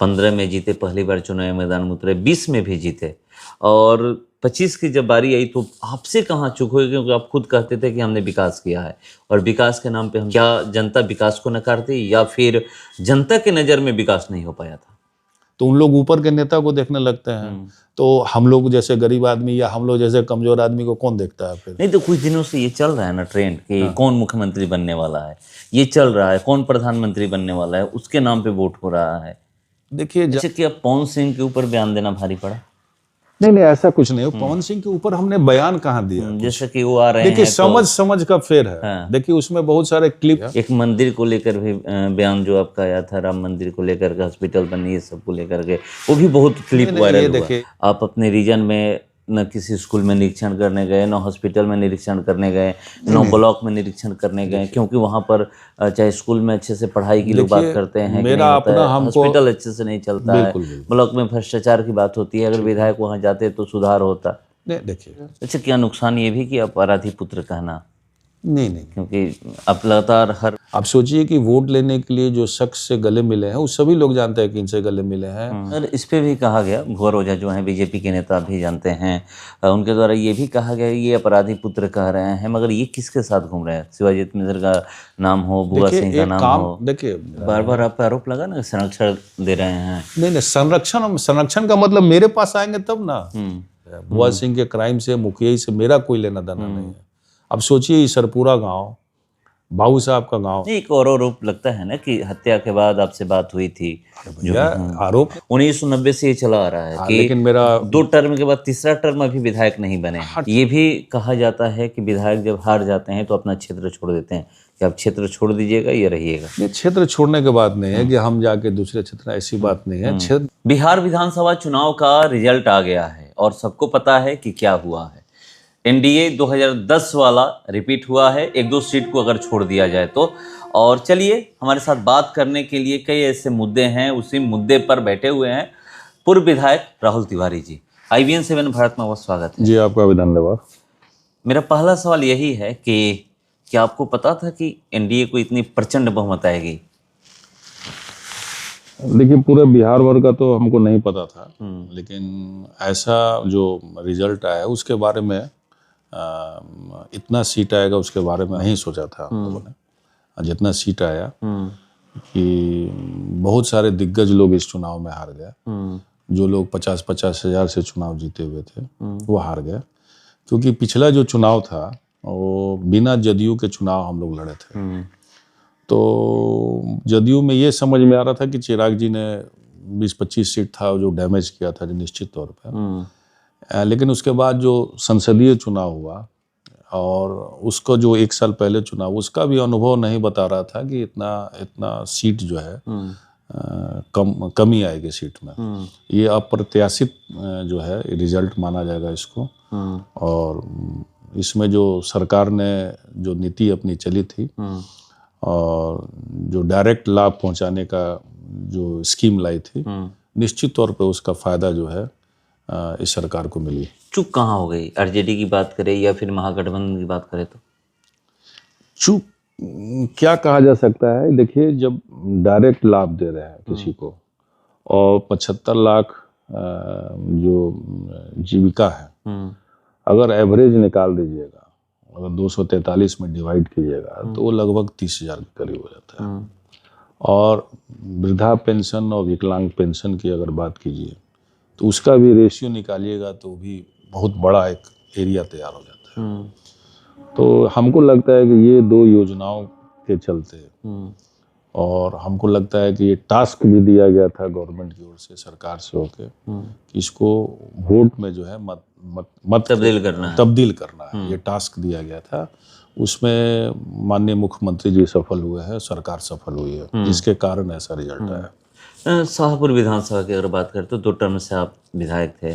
15 में जीते, पहली बार चुनावी मैदान में उतरे, 20 में भी जीते और 25 की जब बारी आई तो आपसे कहाँ चूक हुई, क्योंकि आप खुद कहते थे कि हमने विकास किया है और विकास के नाम पे हम, क्या जनता विकास को नकारती या फिर जनता के नज़र में विकास नहीं हो पाया था? तो उन लोग ऊपर के नेता को देखने लगते हैं, तो हम लोग जैसे गरीब आदमी या हम लोग जैसे कमजोर आदमी को कौन देखता है फिर? नहीं तो कुछ दिनों से ये चल रहा है ना ट्रेंड कि कौन मुख्यमंत्री बनने वाला है, ये चल रहा है, कौन प्रधानमंत्री बनने वाला है, उसके नाम पे वोट हो रहा है। देखिए जैसे कि अब पवन सिंह के ऊपर बयान देना भारी पड़ा। नहीं ऐसा कुछ नहीं, पवन सिंह के ऊपर हमने बयान कहाँ दिया? जैसे कि वो आ रहे हैं, देखिए समझ का फेर है। हाँ। देखिए उसमें बहुत सारे क्लिप, एक मंदिर को लेकर भी बयान जो आपका आया था, राम मंदिर को लेकर के, हॉस्पिटल बनी, ये सब को लेकर के, वो भी बहुत क्लिप वायरल हुआ। आप अपने रीजन में न किसी स्कूल में निरीक्षण करने गए, न हॉस्पिटल में निरीक्षण करने गए, न ब्लॉक में निरीक्षण करने गए, क्योंकि वहाँ पर चाहे स्कूल में अच्छे से पढ़ाई की लोग बात करते हैं, मेरा अपना हॉस्पिटल अच्छे से नहीं चलता है, ब्लॉक में भ्रष्टाचार की बात होती है, अगर विधायक वहाँ जाते तो सुधार होता। देखिए अच्छा, क्या नुकसान ये भी कि अपराधी पुत्र कहना? नहीं, क्योंकि अब लगातार आप सोचिए कि वोट लेने के लिए जो शख्स से गले मिले हैं, वो सभी लोग जानते हैं कि इनसे गले मिले हैं। और इस पे भी कहा गया, भुवर ओझा जो हैं बीजेपी के नेता भी जानते हैं, उनके द्वारा ये भी कहा गया ये अपराधी पुत्र कह रहे हैं, मगर ये किसके साथ घूम रहे हैं? शिवाजी मिश्र का नाम हो, बुआ सिंह का नाम हो, देखिए बार बार आप पे आरोप लगा ना संरक्षण दे रहे हैं। नहीं, संरक्षण का मतलब मेरे पास आएंगे तब ना। बुआ सिंह के क्राइम से, मुखिया से मेरा कोई लेना देना नहीं है। अब सोचिए ईसरपुरा गांव, बाबू साहब का गांव। एक और आरोप लगता है ना कि हत्या के बाद आपसे बात हुई थी, जो आरोप 1990 से ये चला आ रहा है कि लेकिन मेरा 2 टर्म के बाद तीसरा टर्म अभी विधायक नहीं बने। ये भी कहा जाता है कि विधायक जब हार जाते हैं तो अपना क्षेत्र छोड़ देते हैं, कि आप क्षेत्र छोड़ दीजिएगा या रहिएगा। ये क्षेत्र छोड़ने के बात नहीं है कि हम जाके दूसरे क्षेत्र, ऐसी बात नहीं है। बिहार विधानसभा चुनाव का रिजल्ट आ गया है और सबको पता है कि क्या हुआ है। एनडीए 2010 वाला रिपीट हुआ है, 1-2 सीट को अगर छोड़ दिया जाए तो। और चलिए, हमारे साथ बात करने के लिए कई ऐसे मुद्दे हैं, उसी मुद्दे पर बैठे हुए हैं पूर्व विधायक राहुल तिवारी जी। IBN 7 भारत में बहुत स्वागत है जी, आपका भी धन्यवाद। मेरा पहला सवाल यही है कि क्या आपको पता था कि एनडीए को इतनी प्रचंड बहुमत आएगी? देखिए पूरे बिहार भर का तो हमको नहीं पता था, लेकिन ऐसा जो रिजल्ट आया उसके बारे में, इतना सीट आएगा उसके बारे में नहीं सोचा था हम लोगों ने। जितना सीट आया कि बहुत सारे दिग्गज लोग इस चुनाव में हार गए। जो लोग 50-50 हजार से चुनाव जीते हुए थे वो हार गए, क्योंकि पिछला जो चुनाव था वो बिना जदयू के चुनाव हम लोग लड़े थे। तो जदयू में ये समझ में आ रहा था कि चिराग जी ने 20-25 सीट था जो डैमेज किया था, जो निश्चित तौर पर। लेकिन उसके बाद जो संसदीय चुनाव हुआ और उसको जो 1 साल पहले चुनाव, उसका भी अनुभव नहीं बता रहा था कि इतना सीट जो है कमी आएगी सीट में। ये अप्रत्याशित जो है रिजल्ट माना जाएगा इसको। और इसमें जो सरकार ने जो नीति अपनी चली थी और जो डायरेक्ट लाभ पहुंचाने का जो स्कीम लाई थी, निश्चित तौर पे उसका फायदा जो है इस सरकार को मिली। चूक कहाँ हो गई? आरजेडी की बात करें या फिर महागठबंधन की बात करें तो चूक क्या कहा जा सकता है? देखिए, जब डायरेक्ट लाभ दे रहे हैं किसी को और 75 लाख जो जीविका है, अगर एवरेज निकाल दीजिएगा, अगर 243 में डिवाइड कीजिएगा तो वो लगभग 30,000 के करीब हो जाता है। और वृद्धा पेंशन और विकलांग पेंशन की अगर बात कीजिए तो उसका भी रेशियो निकालिएगा तो भी बहुत बड़ा एक एरिया तैयार हो जाता है। तो हमको लगता है कि ये 2 योजनाओं के चलते, और हमको लगता है कि ये टास्क भी दिया गया था गवर्नमेंट की ओर से, सरकार से होके, कि इसको वोट में जो है मत तब्दील करना है। ये टास्क दिया गया था, उसमें माननीय मुख्यमंत्री जी सफल हुए हैं, सरकार सफल हुई है, जिसके कारण ऐसा रिजल्ट आया। शाहपुर विधानसभा की अगर बात करें तो 2 टर्म से आप विधायक थे,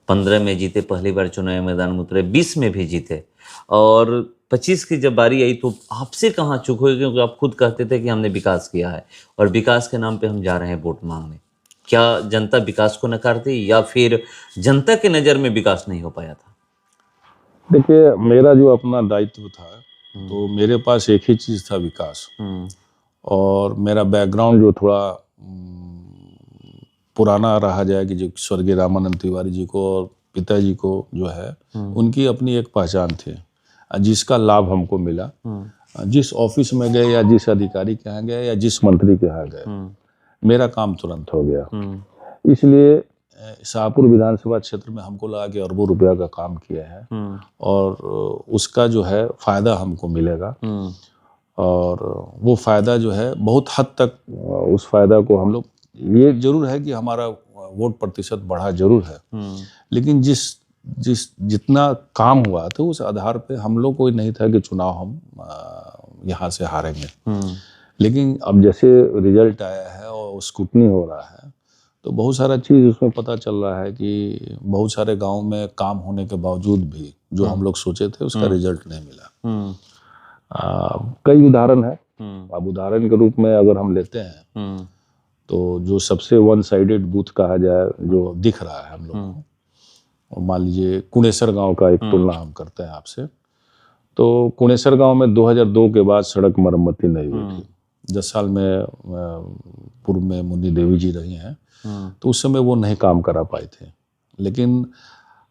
15 में जीते, पहली बार चुनावी मैदान में उतरे, 20 में भी जीते और 25 की जब बारी आई तो आपसे कहाँ चूक हुई, क्योंकि आप खुद कहते थे कि हमने विकास किया है और विकास के नाम पे हम जा रहे हैं वोट मांगने। क्या जनता विकास को नकारती या फिर जनता के नज़र में विकास नहीं हो पाया था? देखिए, मेरा जो अपना दायित्व था तो मेरे पास एक ही चीज़ था, विकास। और मेरा बैकग्राउंड जो थोड़ा पुराना रहा जाए कि जो स्वर्गीय रामानंद तिवारी जी को और पिताजी को जो है उनकी अपनी एक पहचान थी, जिसका लाभ हमको मिला। जिस ऑफिस में गए या जिस अधिकारी के यहाँ गए या जिस मंत्री के यहाँ गए, मेरा काम तुरंत हो गया। इसलिए शाहपुर विधानसभा क्षेत्र में हमको लगा कि अरबों रुपया का काम किया है और उसका जो है फायदा हमको मिलेगा, और वो फायदा जो है बहुत हद तक उस फायदा को हम लोग, ये जरूर है कि हमारा वोट प्रतिशत बढ़ा जरूर है, लेकिन जितना काम हुआ तो उस आधार पे हम लोग को नहीं था कि चुनाव हम यहाँ से हारेंगे। लेकिन अब जैसे रिजल्ट आया है और स्क्रूटनी हो रहा है तो बहुत सारा चीज़ उसमें पता चल रहा है कि बहुत सारे गांव में काम होने के बावजूद भी जो हम लोग सोचे थे उसका रिजल्ट नहीं मिला। कई उदाहरण है। अब उदाहरण के रूप में अगर हम लेते हैं तो जो सबसे वन साइडेड बूथ कहा जाए जो दिख रहा है हम लोग को, और मान लीजिए कुणेसर गांव का एक तुलना हम करते हैं आपसे, तो कुणेसर गांव में 2002 के बाद सड़क मरम्मती नहीं हुई थी। 10 साल में पूर्व में मुन्नी देवी जी रही हैं, तो उस समय वो नहीं काम करा पाए थे, लेकिन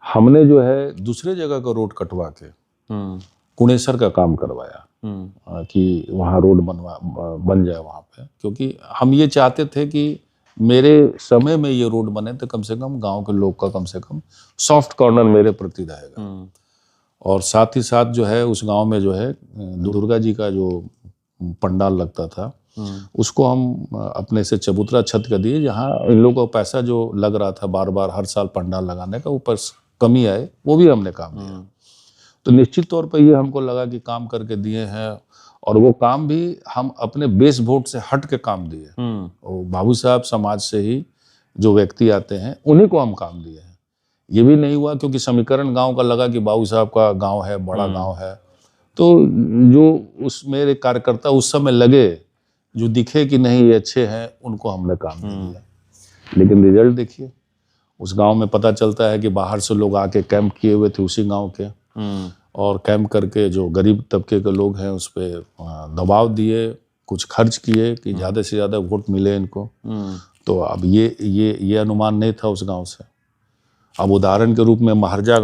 हमने जो है दूसरे जगह का रोड कटवा के कुणेसर का काम करवाया कि वहाँ रोड बन जाए वहाँ पे, क्योंकि हम ये चाहते थे कि मेरे समय में ये रोड बने तो कम से कम गांव के लोग का कम से कम सॉफ्ट कॉर्नर मेरे प्रति रहेगा। और साथ ही साथ जो है उस गांव में जो है दुर्गा जी का जो पंडाल लगता था उसको हम अपने से चबूतरा छत कर दिए, जहाँ इन लोगों का पैसा जो लग रहा था बार बार हर साल पंडाल लगाने का, ऊपर कमी आए, वो भी हमने काम किया। तो निश्चित तौर पर ये हमको लगा कि काम करके दिए हैं, और वो काम भी हम अपने बेस वोट से हट के काम दिए। और बाबू साहब समाज से ही जो व्यक्ति आते हैं उन्हीं को हम काम दिए हैं। ये भी नहीं हुआ क्योंकि समीकरण गांव का लगा कि बाबू साहब का गांव है, बड़ा गांव है, तो जो उस मेरे कार्यकर्ता उस समय लगे, जो दिखे कि नहीं ये अच्छे हैं, उनको हमने काम दिया। लेकिन रिजल्ट देखिए, उस गांव में पता चलता है कि बाहर से लोग आके कैंप किए हुए थे उसी गांव के, और कैंप करके जो गरीब तबके के लोग हैं उस पर दबाव दिए, कुछ खर्च किए कि ज़्यादा से ज़्यादा वोट मिले इनको। तो अब ये अनुमान नहीं था उस गांव से। अब उदाहरण के रूप में महरजा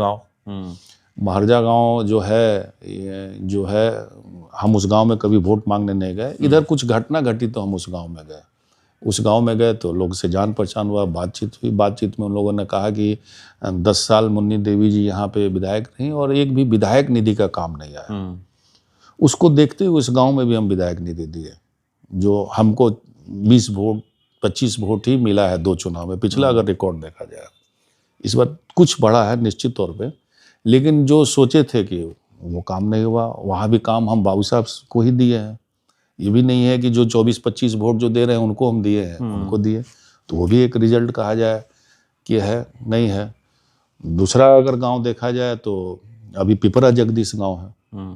गांव जो है हम उस गांव में कभी वोट मांगने नहीं गए। इधर कुछ घटना घटी तो हम उस गांव में गए। उस गांव में गए तो लोग से जान पहचान हुआ, बातचीत हुई। बातचीत में उन लोगों ने कहा कि 10 साल मुन्नी देवी जी यहाँ पे विधायक नहीं और एक भी विधायक निधि का काम नहीं आया। उसको देखते हुए उस गांव में भी हम विधायक निधि दिए, जो हमको 20 वोट 25 वोट ही मिला है 2 चुनाव में। पिछला अगर रिकॉर्ड देखा जाए, इस बार कुछ बढ़ा है निश्चित तौर पे, लेकिन जो सोचे थे कि वो काम नहीं हुआ। वहाँ भी काम हम बाबू साहब को ही दिए हैं। ये भी नहीं है कि जो 24-25 वोट जो दे रहे हैं उनको हम दिए हैं, उनको दिए, तो वो भी एक रिजल्ट कहा जाए कि है, नहीं है। दूसरा अगर गांव देखा जाए तो अभी पिपरा जगदीश गांव है।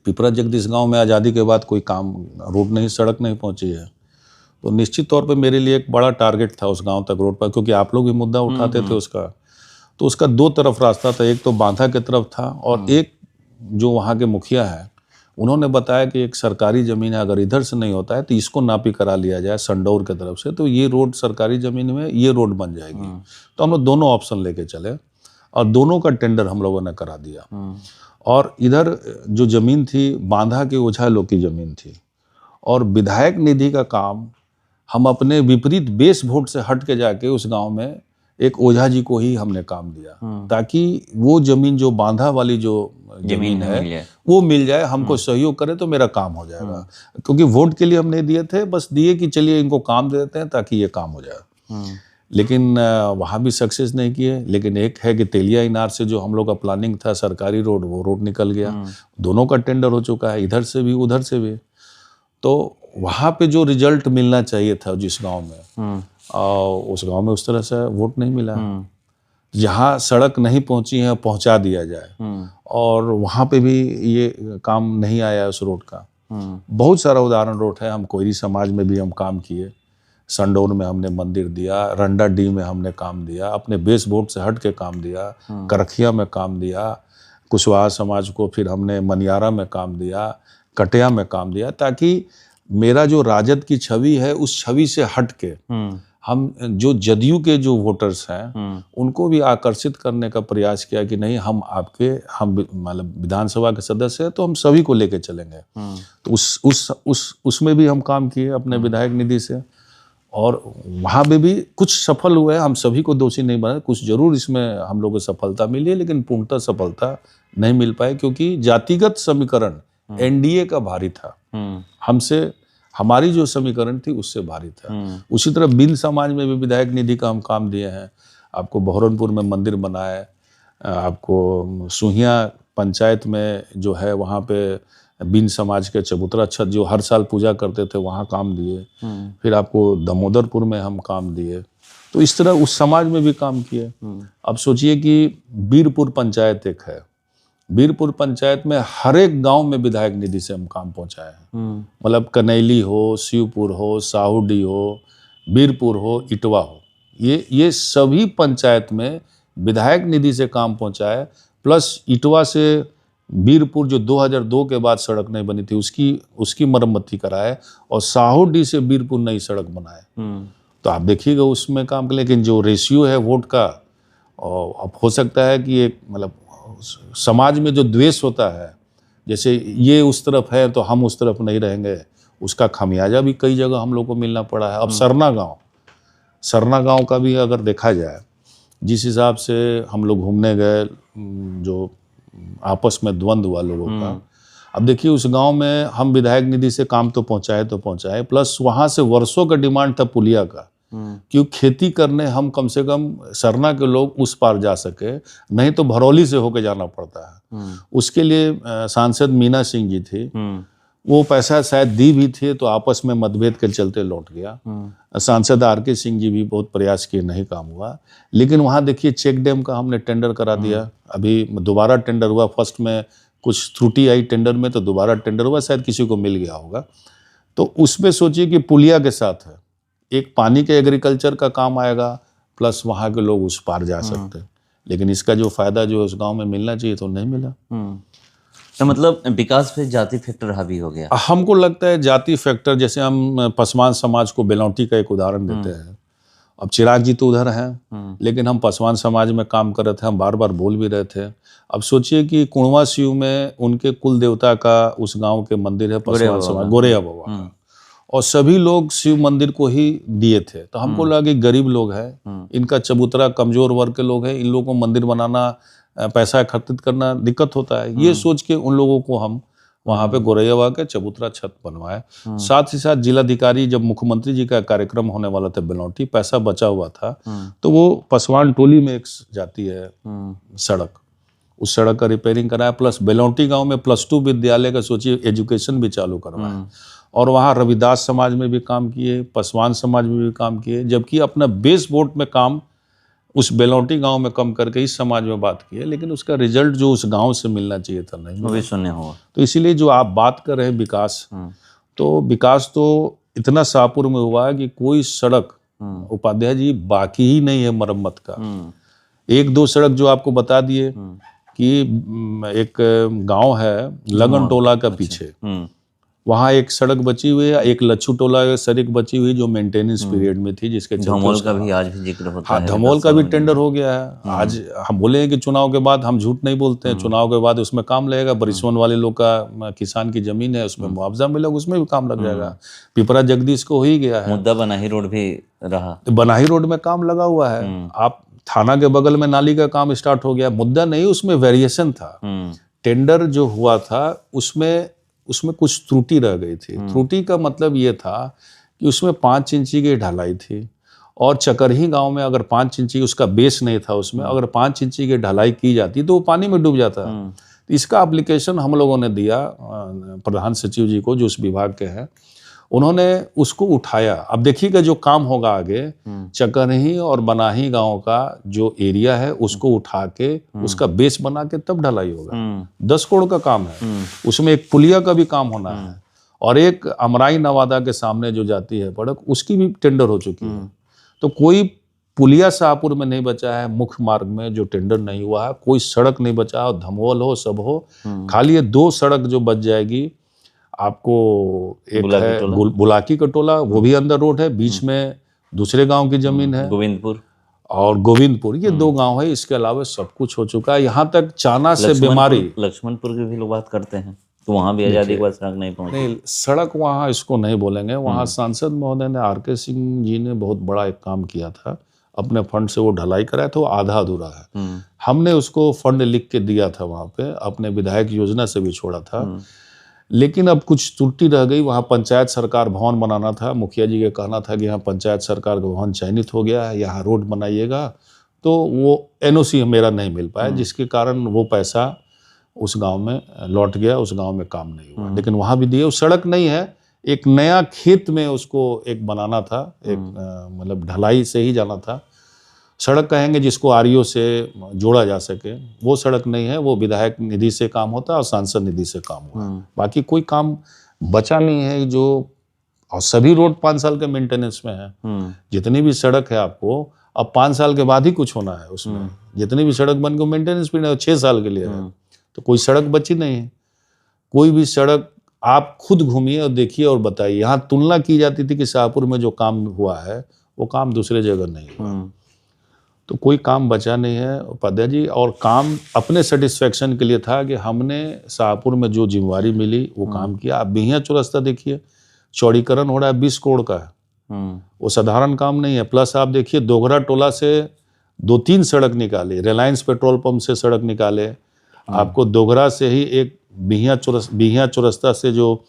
पिपरा जगदीश गांव में आज़ादी के बाद कोई काम, रोड नहीं, सड़क नहीं पहुंची है। तो निश्चित तौर पे मेरे लिए एक बड़ा टारगेट था उस गांव तक रोड पर, क्योंकि आप लोग भी मुद्दा उठाते थे उसका। तो उसका 2 तरफ रास्ता था, एक तो बांधा की तरफ था, और एक जो वहाँ के मुखिया है उन्होंने बताया कि एक सरकारी ज़मीन है, अगर इधर से नहीं होता है तो इसको नापी करा लिया जाए संडौर की तरफ से, तो ये रोड सरकारी ज़मीन में ये रोड बन जाएगी। तो हम लोग दोनों ऑप्शन लेके चले और दोनों का टेंडर हम लोगों ने करा दिया। और इधर जो ज़मीन थी बांधा के ओझा लोग की ज़मीन थी, और विधायक निधि का काम हम अपने विपरीत बेस वोट से हट के जाके उस गाँव में एक ओझा जी को ही हमने काम दिया, ताकि वो जमीन जो बांधा वाली जो जमीन है वो मिल जाए, हमको सहयोग करे तो मेरा काम हो जाएगा। क्योंकि वोट के लिए हम नहीं दिए थे, बस दिए कि चलिए इनको काम दे देते हैं ताकि ये काम हो जाए। लेकिन वहाँ भी सक्सेस नहीं किए। लेकिन एक है कि तेलिया इनार से जो हम लोग का प्लानिंग था सरकारी रोड, वो रोड निकल गया। दोनों का टेंडर हो चुका है, इधर से भी उधर से भी। तो वहाँ पे जो रिजल्ट मिलना चाहिए था जिस गाँव में, उस गांव में उस तरह से वोट नहीं मिला। जहाँ सड़क नहीं पहुंची है पहुंचा दिया जाए, और वहाँ पे भी ये काम नहीं आया उस रोड का। बहुत सारा उदाहरण रोड है। हम कोयरी समाज में भी हम काम किए, संडौर में हमने मंदिर दिया, रंडा डी में हमने काम दिया, अपने बेस वोट से हट के काम दिया, करखिया में काम दिया, कुशवाहा समाज को फिर हमने मनियारा में काम दिया, कटिया में काम दिया, ताकि मेरा जो राजद की छवि है उस छवि से हट के हम जो जदयू के जो वोटर्स हैं उनको भी आकर्षित करने का प्रयास किया कि नहीं, हम मतलब विधानसभा के सदस्य हैं तो हम सभी को लेके चलेंगे। तो उसमें भी हम काम किए अपने विधायक निधि से, और वहाँ पे भी कुछ सफल हुए। हम सभी को दोषी नहीं बनाए, कुछ जरूर इसमें हम लोगों को सफलता मिली है, लेकिन पूर्णतः सफलता नहीं मिल पाई क्योंकि जातिगत समीकरण एनडीए का भारी था, हमसे हमारी जो समीकरण थी उससे भारी था। उसी तरह बिन समाज में भी विधायक निधि का हम काम दिए हैं। आपको बहरनपुर में मंदिर बनाए, आपको सुहिया पंचायत में जो है वहाँ पे बिन समाज के चबूतरा छत जो हर साल पूजा करते थे वहाँ काम दिए। फिर आपको दमोदरपुर में हम काम दिए। तो इस तरह उस समाज में भी काम किए। अब सोचिए कि बीरपुर पंचायत एक है, बीरपुर पंचायत में हर एक गांव में विधायक निधि से हम काम पहुंचाए हैं। मतलब कनैली हो, शिवपुर हो, साहूडी हो, बीरपुर हो, इटवा हो, ये सभी पंचायत में विधायक निधि से काम पहुंचाए। प्लस इटवा से बीरपुर जो 2002 के बाद सड़क नहीं बनी थी उसकी मरम्मती कराए, और साहूडी से बीरपुर नई सड़क बनाए। तो आप देखिएगा उसमें काम कर, लेकिन जो रेशियो है वोट का, अब हो सकता है कि एक मतलब समाज में जो द्वेष होता है, जैसे ये उस तरफ है तो हम उस तरफ नहीं रहेंगे, उसका खामियाजा भी कई जगह हम लोग को मिलना पड़ा है। अब सरना गांव का भी अगर देखा जाए, जिस हिसाब से हम लोग घूमने गए, जो आपस में द्वंद्व हुआ लोगों का, अब देखिए उस गांव में हम विधायक निधि से काम तो पहुंचाए, प्लस वहां से वर्षों का डिमांड था पुलिया का, क्योंकि खेती करने हम कम से कम सरना के लोग उस पार जा सके, नहीं तो भरौली से होकर जाना पड़ता है। उसके लिए सांसद मीना सिंह जी थी, वो पैसा शायद दी भी थे तो आपस में मतभेद के चलते लौट गया। सांसद आर.के. सिंह जी भी बहुत प्रयास किए, नहीं काम हुआ। लेकिन वहाँ देखिए चेक डैम का हमने टेंडर करा दिया, अभी दोबारा टेंडर हुआ। फर्स्ट में कुछ त्रुटि आई टेंडर में तो दोबारा टेंडर हुआ, शायद किसी को मिल गया होगा। तो उसमें सोचिए कि पुलिया के साथ है, एक पानी के एग्रीकल्चर का काम आएगा, प्लस वहाँ के लोग उस पार जा सकते हैं। लेकिन इसका जो फायदा जो उस गांव में मिलना चाहिए तो नहीं मिला। तो मतलब विकास पे जाति फैक्टर हावी हो गया। हमको लगता है जाति फैक्टर, जैसे हम पसवान समाज को बेलौटी का एक उदाहरण देते हैं। अब चिराग जी तो उधर हैं, लेकिन हम पसवान समाज में काम कर रहे थे, हम बार बार बोल भी रहे थे। अब सोचिए कि कुणवा शिव में उनके कुल देवता का उस गांव के मंदिर है पसवान समाज, गोरेया बाबा का, और सभी लोग शिव मंदिर को ही दिए थे। तो हमको लगा कि गरीब लोग हैं, इनका चबूतरा कमजोर वर्ग के लोग हैं, इन लोगों को मंदिर बनाना, पैसा एकत्रित करना दिक्कत होता है। ये सोच के उन लोगों को हम वहाँ पे गोरैया बाबा के चबूतरा छत बनवाए। साथ ही साथ जिलाधिकारी, जब मुख्यमंत्री जी का कार्यक्रम होने वाला था बेलौटी, पैसा बचा हुआ था, तो वो पसवान टोली में एक जाती है सड़क, उस सड़क का रिपेयरिंग कराया। प्लस बेलौटी गांव में +2 विद्यालय का सोचिए एजुकेशन भी चालू करवाया। और वहाँ रविदास समाज में भी काम किए, पसवान समाज में भी काम किए, जबकि अपना बेस वोट में काम उस बेलौटी गांव में कम करके इस समाज में बात की है, लेकिन उसका रिजल्ट जो उस गांव से मिलना चाहिए था नहीं मिला। शून्य हुआ। तो इसीलिए जो आप बात कर रहे हैं विकास, तो विकास तो इतना शाहपुर में हुआ है कि कोई सड़क उपाध्याय जी बाकी ही नहीं है मरम्मत का। 1-2 सड़क जो आपको बता दिए कि एक गांव है लगन टोला का पीछे, वहाँ एक सड़क बची हुई है, एक लच्छू टोला सड़क बची हुई जो मेंटेनेंस पीरियड में थी, जिसके धमोल का भी आज भी जिक्र होता है। धमोल का भी टेंडर हो गया है। आज हम बोले हैं कि चुनाव के बाद, हम झूठ नहीं बोलते हैं, चुनाव के बाद उसमें काम लगेगा। बरिसवन वाले लोग का किसान की जमीन है, उसमें मुआवजा मिलेगा, उसमें भी काम लग जाएगा। पिपरा जगदीश को हो ही गया है। मुद्दा बनाही रोड भी रहा, बनाही रोड में काम लगा हुआ है। आप थाना के बगल में नाली का काम स्टार्ट हो गया। मुद्दा नहीं, उसमें वेरिएशन था। टेंडर जो हुआ था उसमें कुछ त्रुटि रह गई थी। त्रुटि का मतलब ये था कि उसमें 5 इंची की ढलाई थी, और चकरही गांव में अगर 5 इंची उसका बेस नहीं था, उसमें अगर 5 इंची की ढलाई की जाती तो वो पानी में डूब जाता। तो इसका एप्लीकेशन हम लोगों ने दिया प्रधान सचिव जी को, जो उस विभाग के हैं। उन्होंने उसको उठाया। अब देखिएगा जो काम होगा आगे, चकरही और बनाही गांव का जो एरिया है उसको उठा के उसका बेस बना के तब ढलाई होगा। 10 करोड़ का काम है। उसमें एक पुलिया का भी काम होना है, और एक अमराई नवादा के सामने जो जाती है सड़क, उसकी भी टेंडर हो चुकी है। तो कोई पुलिया शाहपुर में नहीं बचा है, मुख्य मार्ग में जो टेंडर नहीं हुआ है, कोई सड़क नहीं बचा हो, धमोल हो, सब हो। खाली ये 2 सड़क जो बच जाएगी आपको, एक है बुलाकी का टोला, वो भी अंदर रोड है, बीच में दूसरे गांव की जमीन है, गोविंदपुर, और गोविंदपुर, ये 2 गांव है। इसके अलावा सब कुछ हो चुका है। यहाँ तक चाना से बीमारी, लक्ष्मणपुर की भी लोग बात करते हैं, तो वहाँ भी आज़ादी के बाद सड़क नहीं पहुँची। नहीं, सड़क वहाँ इसको नहीं बोलेंगे। वहाँ सांसद महोदय ने, RK सिंह जी ने बहुत बड़ा एक काम किया था, अपने फंड से वो ढलाई कराया था, वो आधा अधूरा है। हमने उसको फंड लिख के दिया था वहाँ पे, अपने विधायक योजना से भी छोड़ा था, लेकिन अब कुछ त्रुटि रह गई। वहाँ पंचायत सरकार भवन बनाना था, मुखिया जी का कहना था कि यहाँ पंचायत सरकार का भवन चयनित हो गया है, यहाँ रोड बनाइएगा, तो वो NOC मेरा नहीं मिल पाया, जिसके कारण वो पैसा उस गांव में लौट गया, उस गांव में काम नहीं हुआ। लेकिन वहाँ भी दिए। वो सड़क नहीं है, एक नया खेत में उसको एक बनाना था, एक मतलब ढलाई से ही जाना था। सड़क कहेंगे जिसको REO से जोड़ा जा सके, वो सड़क नहीं है। वो विधायक निधि से काम होता है और सांसद निधि से काम हुआ। बाकी कोई काम बचा नहीं है जो, और सभी रोड 5 साल के मेंटेनेंस में है। जितनी भी सड़क है आपको अब 5 साल के बाद ही कुछ होना है उसमें। जितनी भी सड़क बन के मेंटेनेंस भी नहीं, 6 साल के लिए है, तो कोई सड़क बची नहीं है। कोई भी सड़क आप खुद घूमिए और देखिए और बताइए। यहाँ तुलना की जाती थी कि शाहपुर में जो काम हुआ है वो काम दूसरे जगह नहीं हुआ, तो कोई काम बचा नहीं है उपाध्याय जी। और काम अपने सेटिस्फेक्शन के लिए था कि हमने शाहपुर में जो जिम्मेवारी मिली वो काम किया। आप बिहिया चौरस्ता देखिए, चौड़ीकरण हो रहा है, 20 करोड़ का है, वो साधारण काम नहीं है। प्लस आप देखिए दोगरा टोला से 2-3 सड़क निकाले, रिलायंस पेट्रोल पंप से सड़क निकाले, आपको दोगरा से ही एक बिहिया चौरस्ता से जो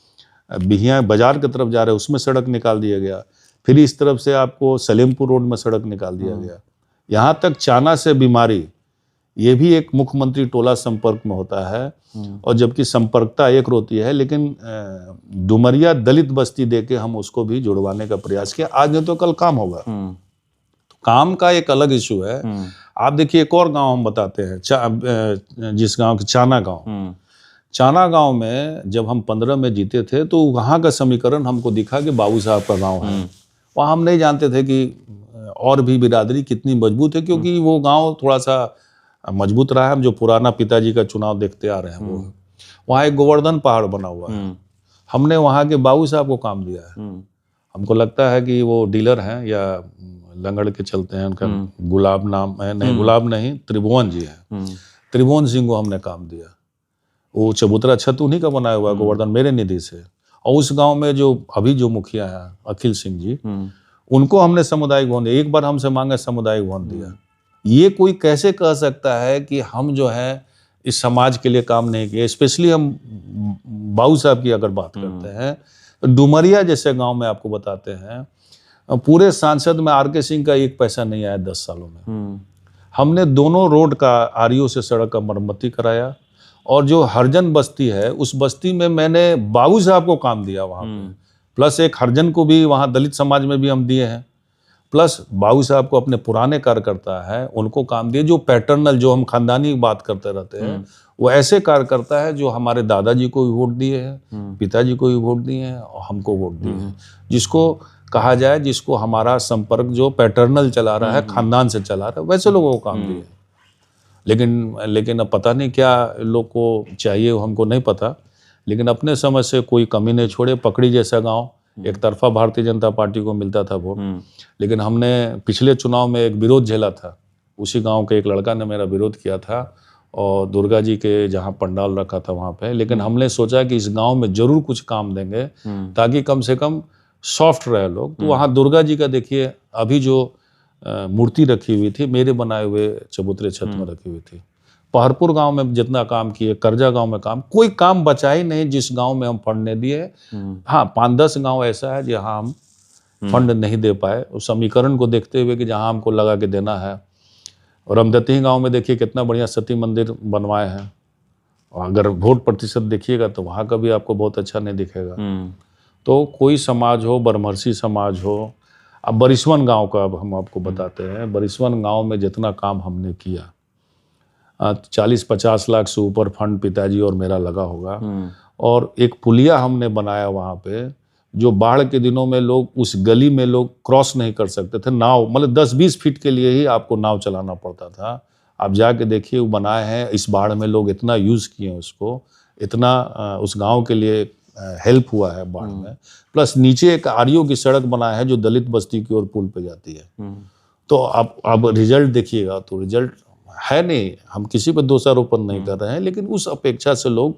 बिहिया बाजार की तरफ जा रहे हैं उसमें सड़क निकाल दिया गया। फिर इस तरफ से आपको सलेमपुर रोड में सड़क निकाल दिया गया। यहाँ तक चाना से बीमारी, ये भी एक मुख्यमंत्री टोला संपर्क में होता है, और जबकि संपर्कता एक होती है, लेकिन डुमरिया दलित बस्ती देके हम उसको भी जुड़वाने का प्रयास किया। आज नहीं तो कल काम होगा। तो काम का एक अलग इशू है। आप देखिए एक और गांव हम बताते हैं, जिस गांव की चाना गांव, चाना गांव में जब हम 15 में जीते थे तो वहाँ का समीकरण हमको दिखा कि बाबू साहब का गांव है। वहाँ हम नहीं जानते थे कि और भी बिरादरी कितनी मजबूत है, क्योंकि वो गांव थोड़ा सा मजबूत रहा है। हम जो पुराना पिताजी का चुनाव देखते आ रहे हैं, वो वहाँ एक गोवर्धन पहाड़ बना हुआ है। हमने वहाँ के बाबू साहब को काम दिया है। हमको लगता है कि वो डीलर हैं या लंगड़ के चलते हैं, उनका गुलाब नाम है, नहीं गुलाब नहीं, त्रिभुवन जी हैं। त्रिभुवन सिंह को हमने काम दिया। वो चबूतरा छत उन्हीं का बनाया हुआ है, गोवर्धन मेरे निधि से। और उस गांव में जो अभी जो मुखिया है अखिल सिंह जी, उनको हमने सामुदायिक भवन दिया। एक बार हमसे मांगा सामुदायिक भवन दिया। ये कोई कैसे कह सकता है कि हम जो है इस समाज के लिए काम नहीं किए। स्पेशली हम बाबू साहब की अगर बात करते हैं, तो डुमरिया जैसे गांव में आपको बताते हैं, पूरे सांसद में RK सिंह का 1 पैसा नहीं आया 10 सालों में। हमने दोनों रोड का REO से सड़क का मरम्मती कराया, और जो हरजन बस्ती है उस बस्ती में मैंने बाबू साहब को काम दिया वहाँ पे। प्लस एक हरजन को भी वहाँ दलित समाज में भी हम दिए हैं। प्लस बाबू साहब को अपने पुराने कार्यकर्ता है उनको काम दिए, जो पैटर्नल, जो हम खानदानी बात करते रहते हैं, वो ऐसे कार्यकर्ता है जो हमारे दादाजी को भी वोट दिए हैं, पिताजी को भी वोट दिए हैं और हमको वोट दिए हैं। जिसको कहा जाए, जिसको हमारा संपर्क जो पैटर्नल चला रहा है, खानदान से चला रहा है, वैसे लोगों को काम दिए। लेकिन अब पता नहीं क्या लोग को चाहिए, हमको नहीं पता। लेकिन अपने समझ से कोई कमी नहीं छोड़े। पकड़ी जैसा गांव, एक तरफा भारतीय जनता पार्टी को मिलता था वोट, लेकिन हमने पिछले चुनाव में एक विरोध झेला था। उसी गांव के एक लड़का ने मेरा विरोध किया था, और दुर्गा जी के जहां पंडाल रखा था वहां पे। लेकिन हमने सोचा कि इस गांव में जरूर कुछ काम देंगे, ताकि कम से कम सॉफ्ट रहे लोग। तो वहाँ दुर्गा जी का देखिए, अभी जो मूर्ति रखी हुई थी, मेरे बनाए हुए चबूतरे छत में रखी हुई थी। पहरपुर गांव में जितना काम किए, करजा गांव में काम, कोई काम बचा ही नहीं जिस गांव में हम फंड नहीं दिए। हाँ, 5-10 गांव ऐसा है जहां हम फंड नहीं दे पाए, उस समीकरण को देखते हुए कि जहां हमको लगा के देना है। और रामदत्ती गांव में देखिए कितना बढ़िया सती मंदिर बनवाए हैं, और अगर वोट प्रतिशत देखिएगा तो वहाँ का भी आपको बहुत अच्छा नहीं दिखेगा। तो कोई समाज हो, बरमरसी समाज हो, अब बरिसवन गांव का अब हम आपको बताते हैं। बरिसवन गांव में जितना काम हमने किया, 40-50 लाख से ऊपर फंड पिताजी और मेरा लगा होगा। और एक पुलिया हमने बनाया वहाँ पे, जो बाढ़ के दिनों में लोग उस गली में लोग क्रॉस नहीं कर सकते थे। नाव, मतलब 10-20 फीट के लिए ही आपको नाव चलाना पड़ता था। आप जाके देखिए, वो बनाए हैं। इस बाढ़ में लोग इतना यूज़ किए उसको, इतना उस गांव के लिए हेल्प हुआ है बाढ़ में, प्लस नीचे एक आरओ की सड़क बना है जो दलित बस्ती की ओर पुल पे जाती है। तो आप रिजल्ट देखिएगा तो रिजल्ट है नहीं, हम किसी पर दोषारोपण नहीं कर रहे हैं, लेकिन उस अपेक्षा से लोग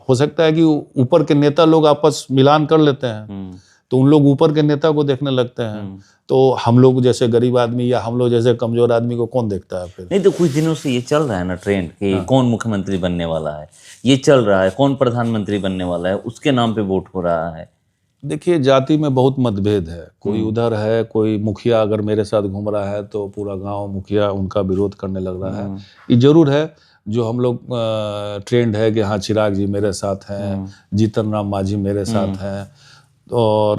हो सकता है कि ऊपर के नेता लोग आपस मिलान कर लेते हैं, तो उन लोग ऊपर के नेता को देखने लगते हैं, तो हम लोग जैसे गरीब आदमी या हम लोग जैसे कमजोर आदमी को कौन देखता है फिर। नहीं तो कुछ दिनों से ये चल रहा है ना ट्रेंड कि कौन मुख्यमंत्री बनने वाला है, ये चल रहा है, कौन प्रधानमंत्री बनने वाला है, उसके नाम पे वोट हो रहा है। देखिए जाति में बहुत मतभेद है, कोई उधर है, कोई मुखिया अगर मेरे साथ घूम रहा है तो पूरा गांव मुखिया उनका विरोध करने लग रहा है। ये जरूर है जो हम लोग ट्रेंड है कि हाँ चिराग जी मेरे साथ हैं, जीतन राम मांझी मेरे साथ हैं, और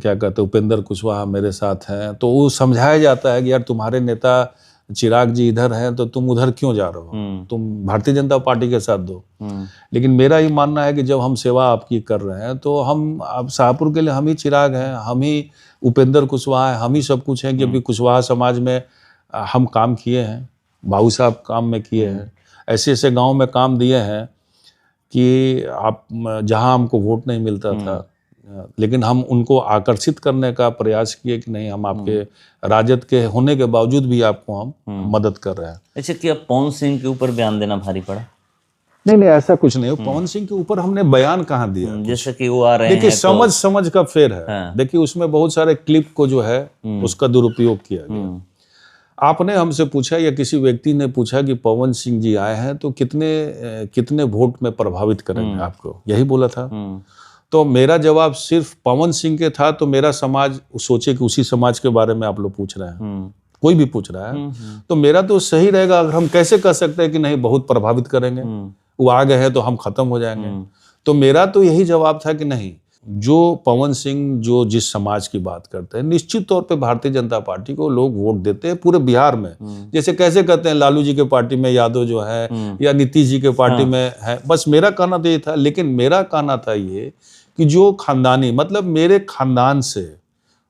क्या कहते हैं उपेंद्र कुशवाहा मेरे साथ हैं, तो वो समझाया जाता है कि यार तुम्हारे नेता चिराग जी इधर हैं तो तुम उधर क्यों जा रहे हो, तुम भारतीय जनता पार्टी के साथ दो। लेकिन मेरा ये मानना है कि जब हम सेवा आपकी कर रहे हैं तो हम अब शाहपुर के लिए हम ही चिराग हैं, हम ही उपेंद्र कुशवाहा हैं, हम ही सब कुछ हैं, क्योंकि कुशवाहा समाज में हम काम किए हैं, बाबू साहब काम में किए हैं, ऐसे ऐसे गाँव में काम दिए हैं कि आप जहाँ हमको वोट नहीं मिलता था, लेकिन हम उनको आकर्षित करने का प्रयास किए कि नहीं हम आपके राजद के होने के बावजूद भी आपको हम मदद कर रहे हैं। अच्छा, क्या पवन सिंह के ऊपर बयान देना भारी पड़ा? नहीं ऐसा कुछ नहीं, पवन सिंह के ऊपर हमने बयान कहाँ दिया, जैसे कि वो आ रहे हैं देखिए समझ का फेर है। हाँ। देखिए उसमें बहुत सारे क्लिप को जो है उसका दुरुपयोग किया गया। आपने हमसे पूछा या किसी व्यक्ति ने पूछा कि पवन सिंह जी आए हैं तो कितने वोट में प्रभावित करेंगे आपको, यही बोला था। तो मेरा जवाब सिर्फ पवन सिंह के था, तो मेरा समाज सोचे कि उसी समाज के बारे में आप लोग पूछ रहे हैं, कोई भी पूछ रहा है, तो मेरा तो सही रहेगा। अगर हम कैसे कह सकते हैं कि नहीं बहुत प्रभावित करेंगे, वो आ गए हैं तो हम खत्म हो जाएंगे, तो मेरा तो यही जवाब था कि नहीं, जो पवन सिंह जो जिस समाज की बात करते हैं, निश्चित तौर पे भारतीय जनता पार्टी को लोग वोट देते हैं पूरे बिहार में। जैसे कैसे कहते हैं लालू जी के पार्टी में यादव जो है या नीतीश जी के पार्टी में है, बस मेरा कहना तो ये था। लेकिन मेरा कहना था ये कि जो खानदानी मतलब मेरे खानदान से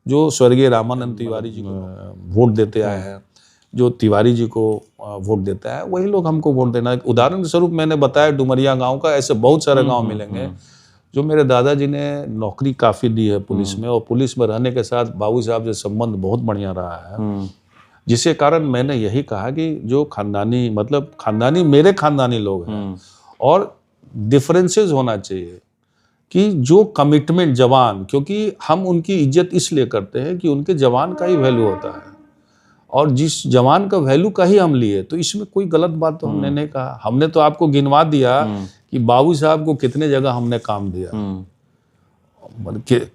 जो स्वर्गीय रामानंद तिवारी जी को वोट देते आए हैं, जो तिवारी जी को वोट देता है, वही लोग हमको वोट देना है। उदाहरण के स्वरूप मैंने बताया डुमरिया गांव का, ऐसे बहुत सारे गांव मिलेंगे जो मेरे दादाजी ने नौकरी काफ़ी दी है पुलिस में, और पुलिस में रहने के साथ बाबू साहब से संबंध बहुत बढ़िया रहा है, जिसके कारण मैंने यही कहा कि जो खानदानी मतलब खानदानी मेरे खानदानी लोग हैं, और डिफरेंसेस होना चाहिए कि जो कमिटमेंट जवान, क्योंकि हम उनकी इज्जत इसलिए करते हैं कि उनके जवान का ही वैल्यू होता है, और जिस जवान का वैल्यू का ही हम लिए, तो इसमें कोई गलत बात तो हमने नहीं कहा। हमने तो आपको गिनवा दिया कि बाबू साहब को कितने जगह हमने काम दिया,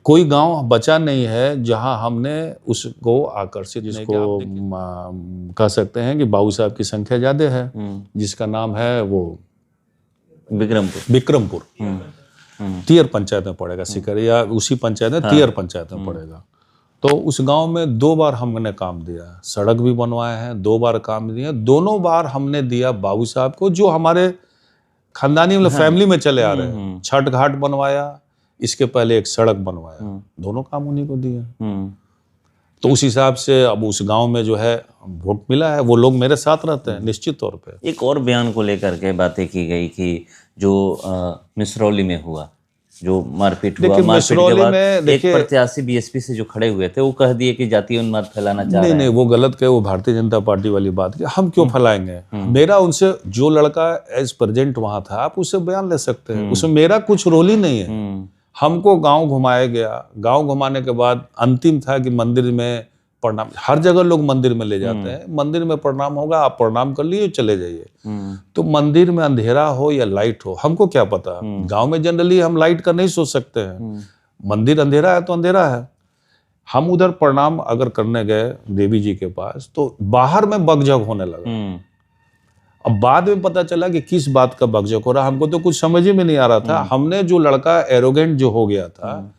कोई गांव बचा नहीं है जहां हमने उसको आकर्षित नहीं किया। कह सकते हैं कि बाबू साहब की संख्या ज्यादा है, जिसका नाम है वो विक्रमपुर तियर पंचायत में पड़ेगा, सिकर या उसी पंचायत में तियर पंचायत में पड़ेगा। तो उस गांव में 2 बार हमने काम दिया, सड़क भी बनवाए हैं, 2 बार काम दिया, दोनों बार हमने दिया बाबू साहब को, जो हमारे खानदानी मतलब फैमिली में चले आ रहे हैं। छठ घाट बनवाया, इसके पहले एक सड़क बनवाया, दोनों काम उन्हीं को दिया। तो उस हिसाब से अब उस गांव में जो है वोट मिला है, वो लोग मेरे साथ रहते हैं निश्चित तौर पे। एक और बयान को लेकर के बातें की गई कि जो मिसरौली में हुआ, जो मारपीट हुआ, मारपीट के बाद एक प्रत्याशी बीएसपी से जो खड़े हुए थे वो कह दिए कि जातीय उन्माद फैलाना चाह रहे हैं। नहीं वो गलत कहे, वो भारतीय जनता पार्टी वाली बात की हम क्यों फैलाएंगे। मेरा उनसे जो लड़का एज प्रेजेंट वहां था, आप उससे बयान ले सकते हैं, उसमें मेरा कुछ रोल ही नहीं है। हमको गांव घुमाया गया, गांव घुमाने के बाद अंतिम था कि मंदिर में प्रणाम, हर जगह लोग मंदिर में ले जाते हैं, मंदिर में प्रणाम होगा, आप प्रणाम कर लिए चले जाइए। तो मंदिर में अंधेरा हो या लाइट हो हमको क्या पता, गांव में जनरली हम लाइट का नहीं सोच सकते हैं, मंदिर अंधेरा है तो अंधेरा है। हम उधर प्रणाम अगर करने गए देवी जी के पास, तो बाहर में बकझक होने लगा। अब बाद में पता चला कि किस बात का बकझक हो रहा, हमको तो कुछ समझ में नहीं आ रहा था। हमने जो लड़का एरोगेंट जो हो गया था,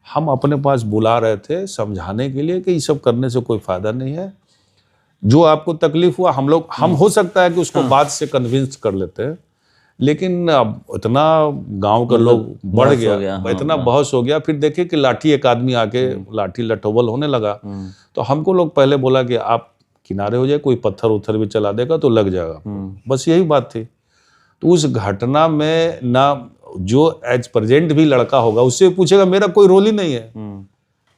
हम अपने पास बुला रहे थे समझाने के लिए कि ये सब करने से कोई फायदा नहीं है, जो आपको तकलीफ हुआ हम हो सकता है कि उसको बात से कन्विंस कर लेते हैं, लेकिन अब इतना गांव का लोग बढ़ गया, इतना बहस हो गया, फिर देखे कि लाठी एक आदमी आके लाठी लठोबल होने लगा। तो हमको लोग पहले बोला कि आप किनारे हो जाए, कोई पत्थर उथर भी चला देगा तो लग जाएगा, बस यही बात थी। तो उस घटना में ना जो एज प्रेजेंट भी लड़का होगा उससे पूछेगा, मेरा कोई रोल ही नहीं है,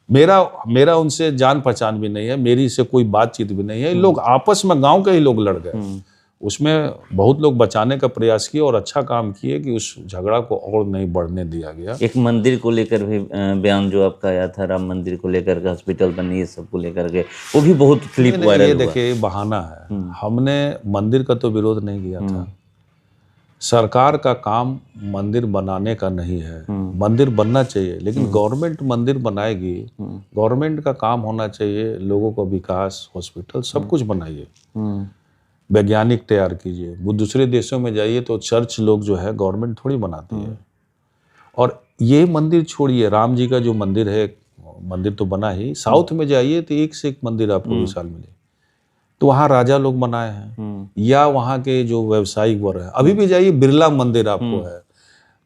मेरा उनसे जान पहचान भी नहीं है, मेरी से कोई बातचीत भी नहीं है। लोग आपस में गांव के ही लोग लड़ गए। उसमें बहुत लोग बचाने का प्रयास किए और अच्छा काम किए कि उस झगड़ा को और नहीं बढ़ने दिया गया। एक मंदिर को लेकर भी बयान जो आपका आया था, राम मंदिर को लेकर के, हॉस्पिटल बनी, ये सब को लेकर के, वो भी बहुत क्लिप वायरल हुआ। देखिए बहाना है, हमने मंदिर का तो विरोध नहीं किया था। सरकार का काम मंदिर बनाने का नहीं है, मंदिर बनना चाहिए लेकिन गवर्नमेंट मंदिर बनाएगी, गवर्नमेंट का काम होना चाहिए लोगों को विकास, हॉस्पिटल सब कुछ बनाइए, वैज्ञानिक तैयार कीजिए। वो दूसरे देशों में जाइए तो चर्च लोग जो है गवर्नमेंट थोड़ी बनाती है। और ये मंदिर छोड़िए, राम जी का जो मंदिर है, मंदिर तो बना ही, साउथ में जाइए तो एक से एक मंदिर आपको विशाल मिले। तो वहाँ राजा लोग बनाए हैं या वहाँ के जो व्यवसायिक वर्ग है, अभी भी जाइए बिरला मंदिर आपको है।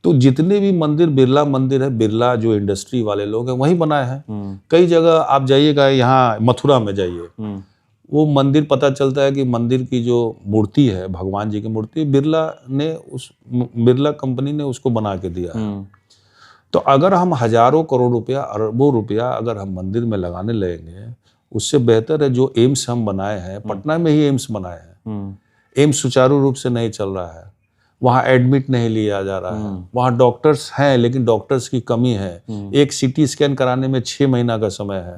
तो जितने भी मंदिर बिरला मंदिर है, बिरला जो इंडस्ट्री वाले लोग हैं वहीं बनाए हैं। कई जगह आप जाइएगा, यहाँ मथुरा में जाइए, वो मंदिर पता चलता है कि मंदिर की जो मूर्ति है, भगवान जी की मूर्ति, बिरला कंपनी ने उसको बना के दिया है। तो अगर हम हजारों करोड़ रुपया, अरबों रुपया अगर हम मंदिर में लगाने लगेंगे, उससे बेहतर है जो एम्स हम बनाए हैं, पटना में ही एम्स बनाए हैं, एम्स सुचारू रूप से नहीं चल रहा है, वहाँ एडमिट नहीं लिया जा रहा है, वहाँ डॉक्टर्स हैं लेकिन डॉक्टर्स की कमी है। एक सीटी स्कैन कराने में 6 महीना का समय है,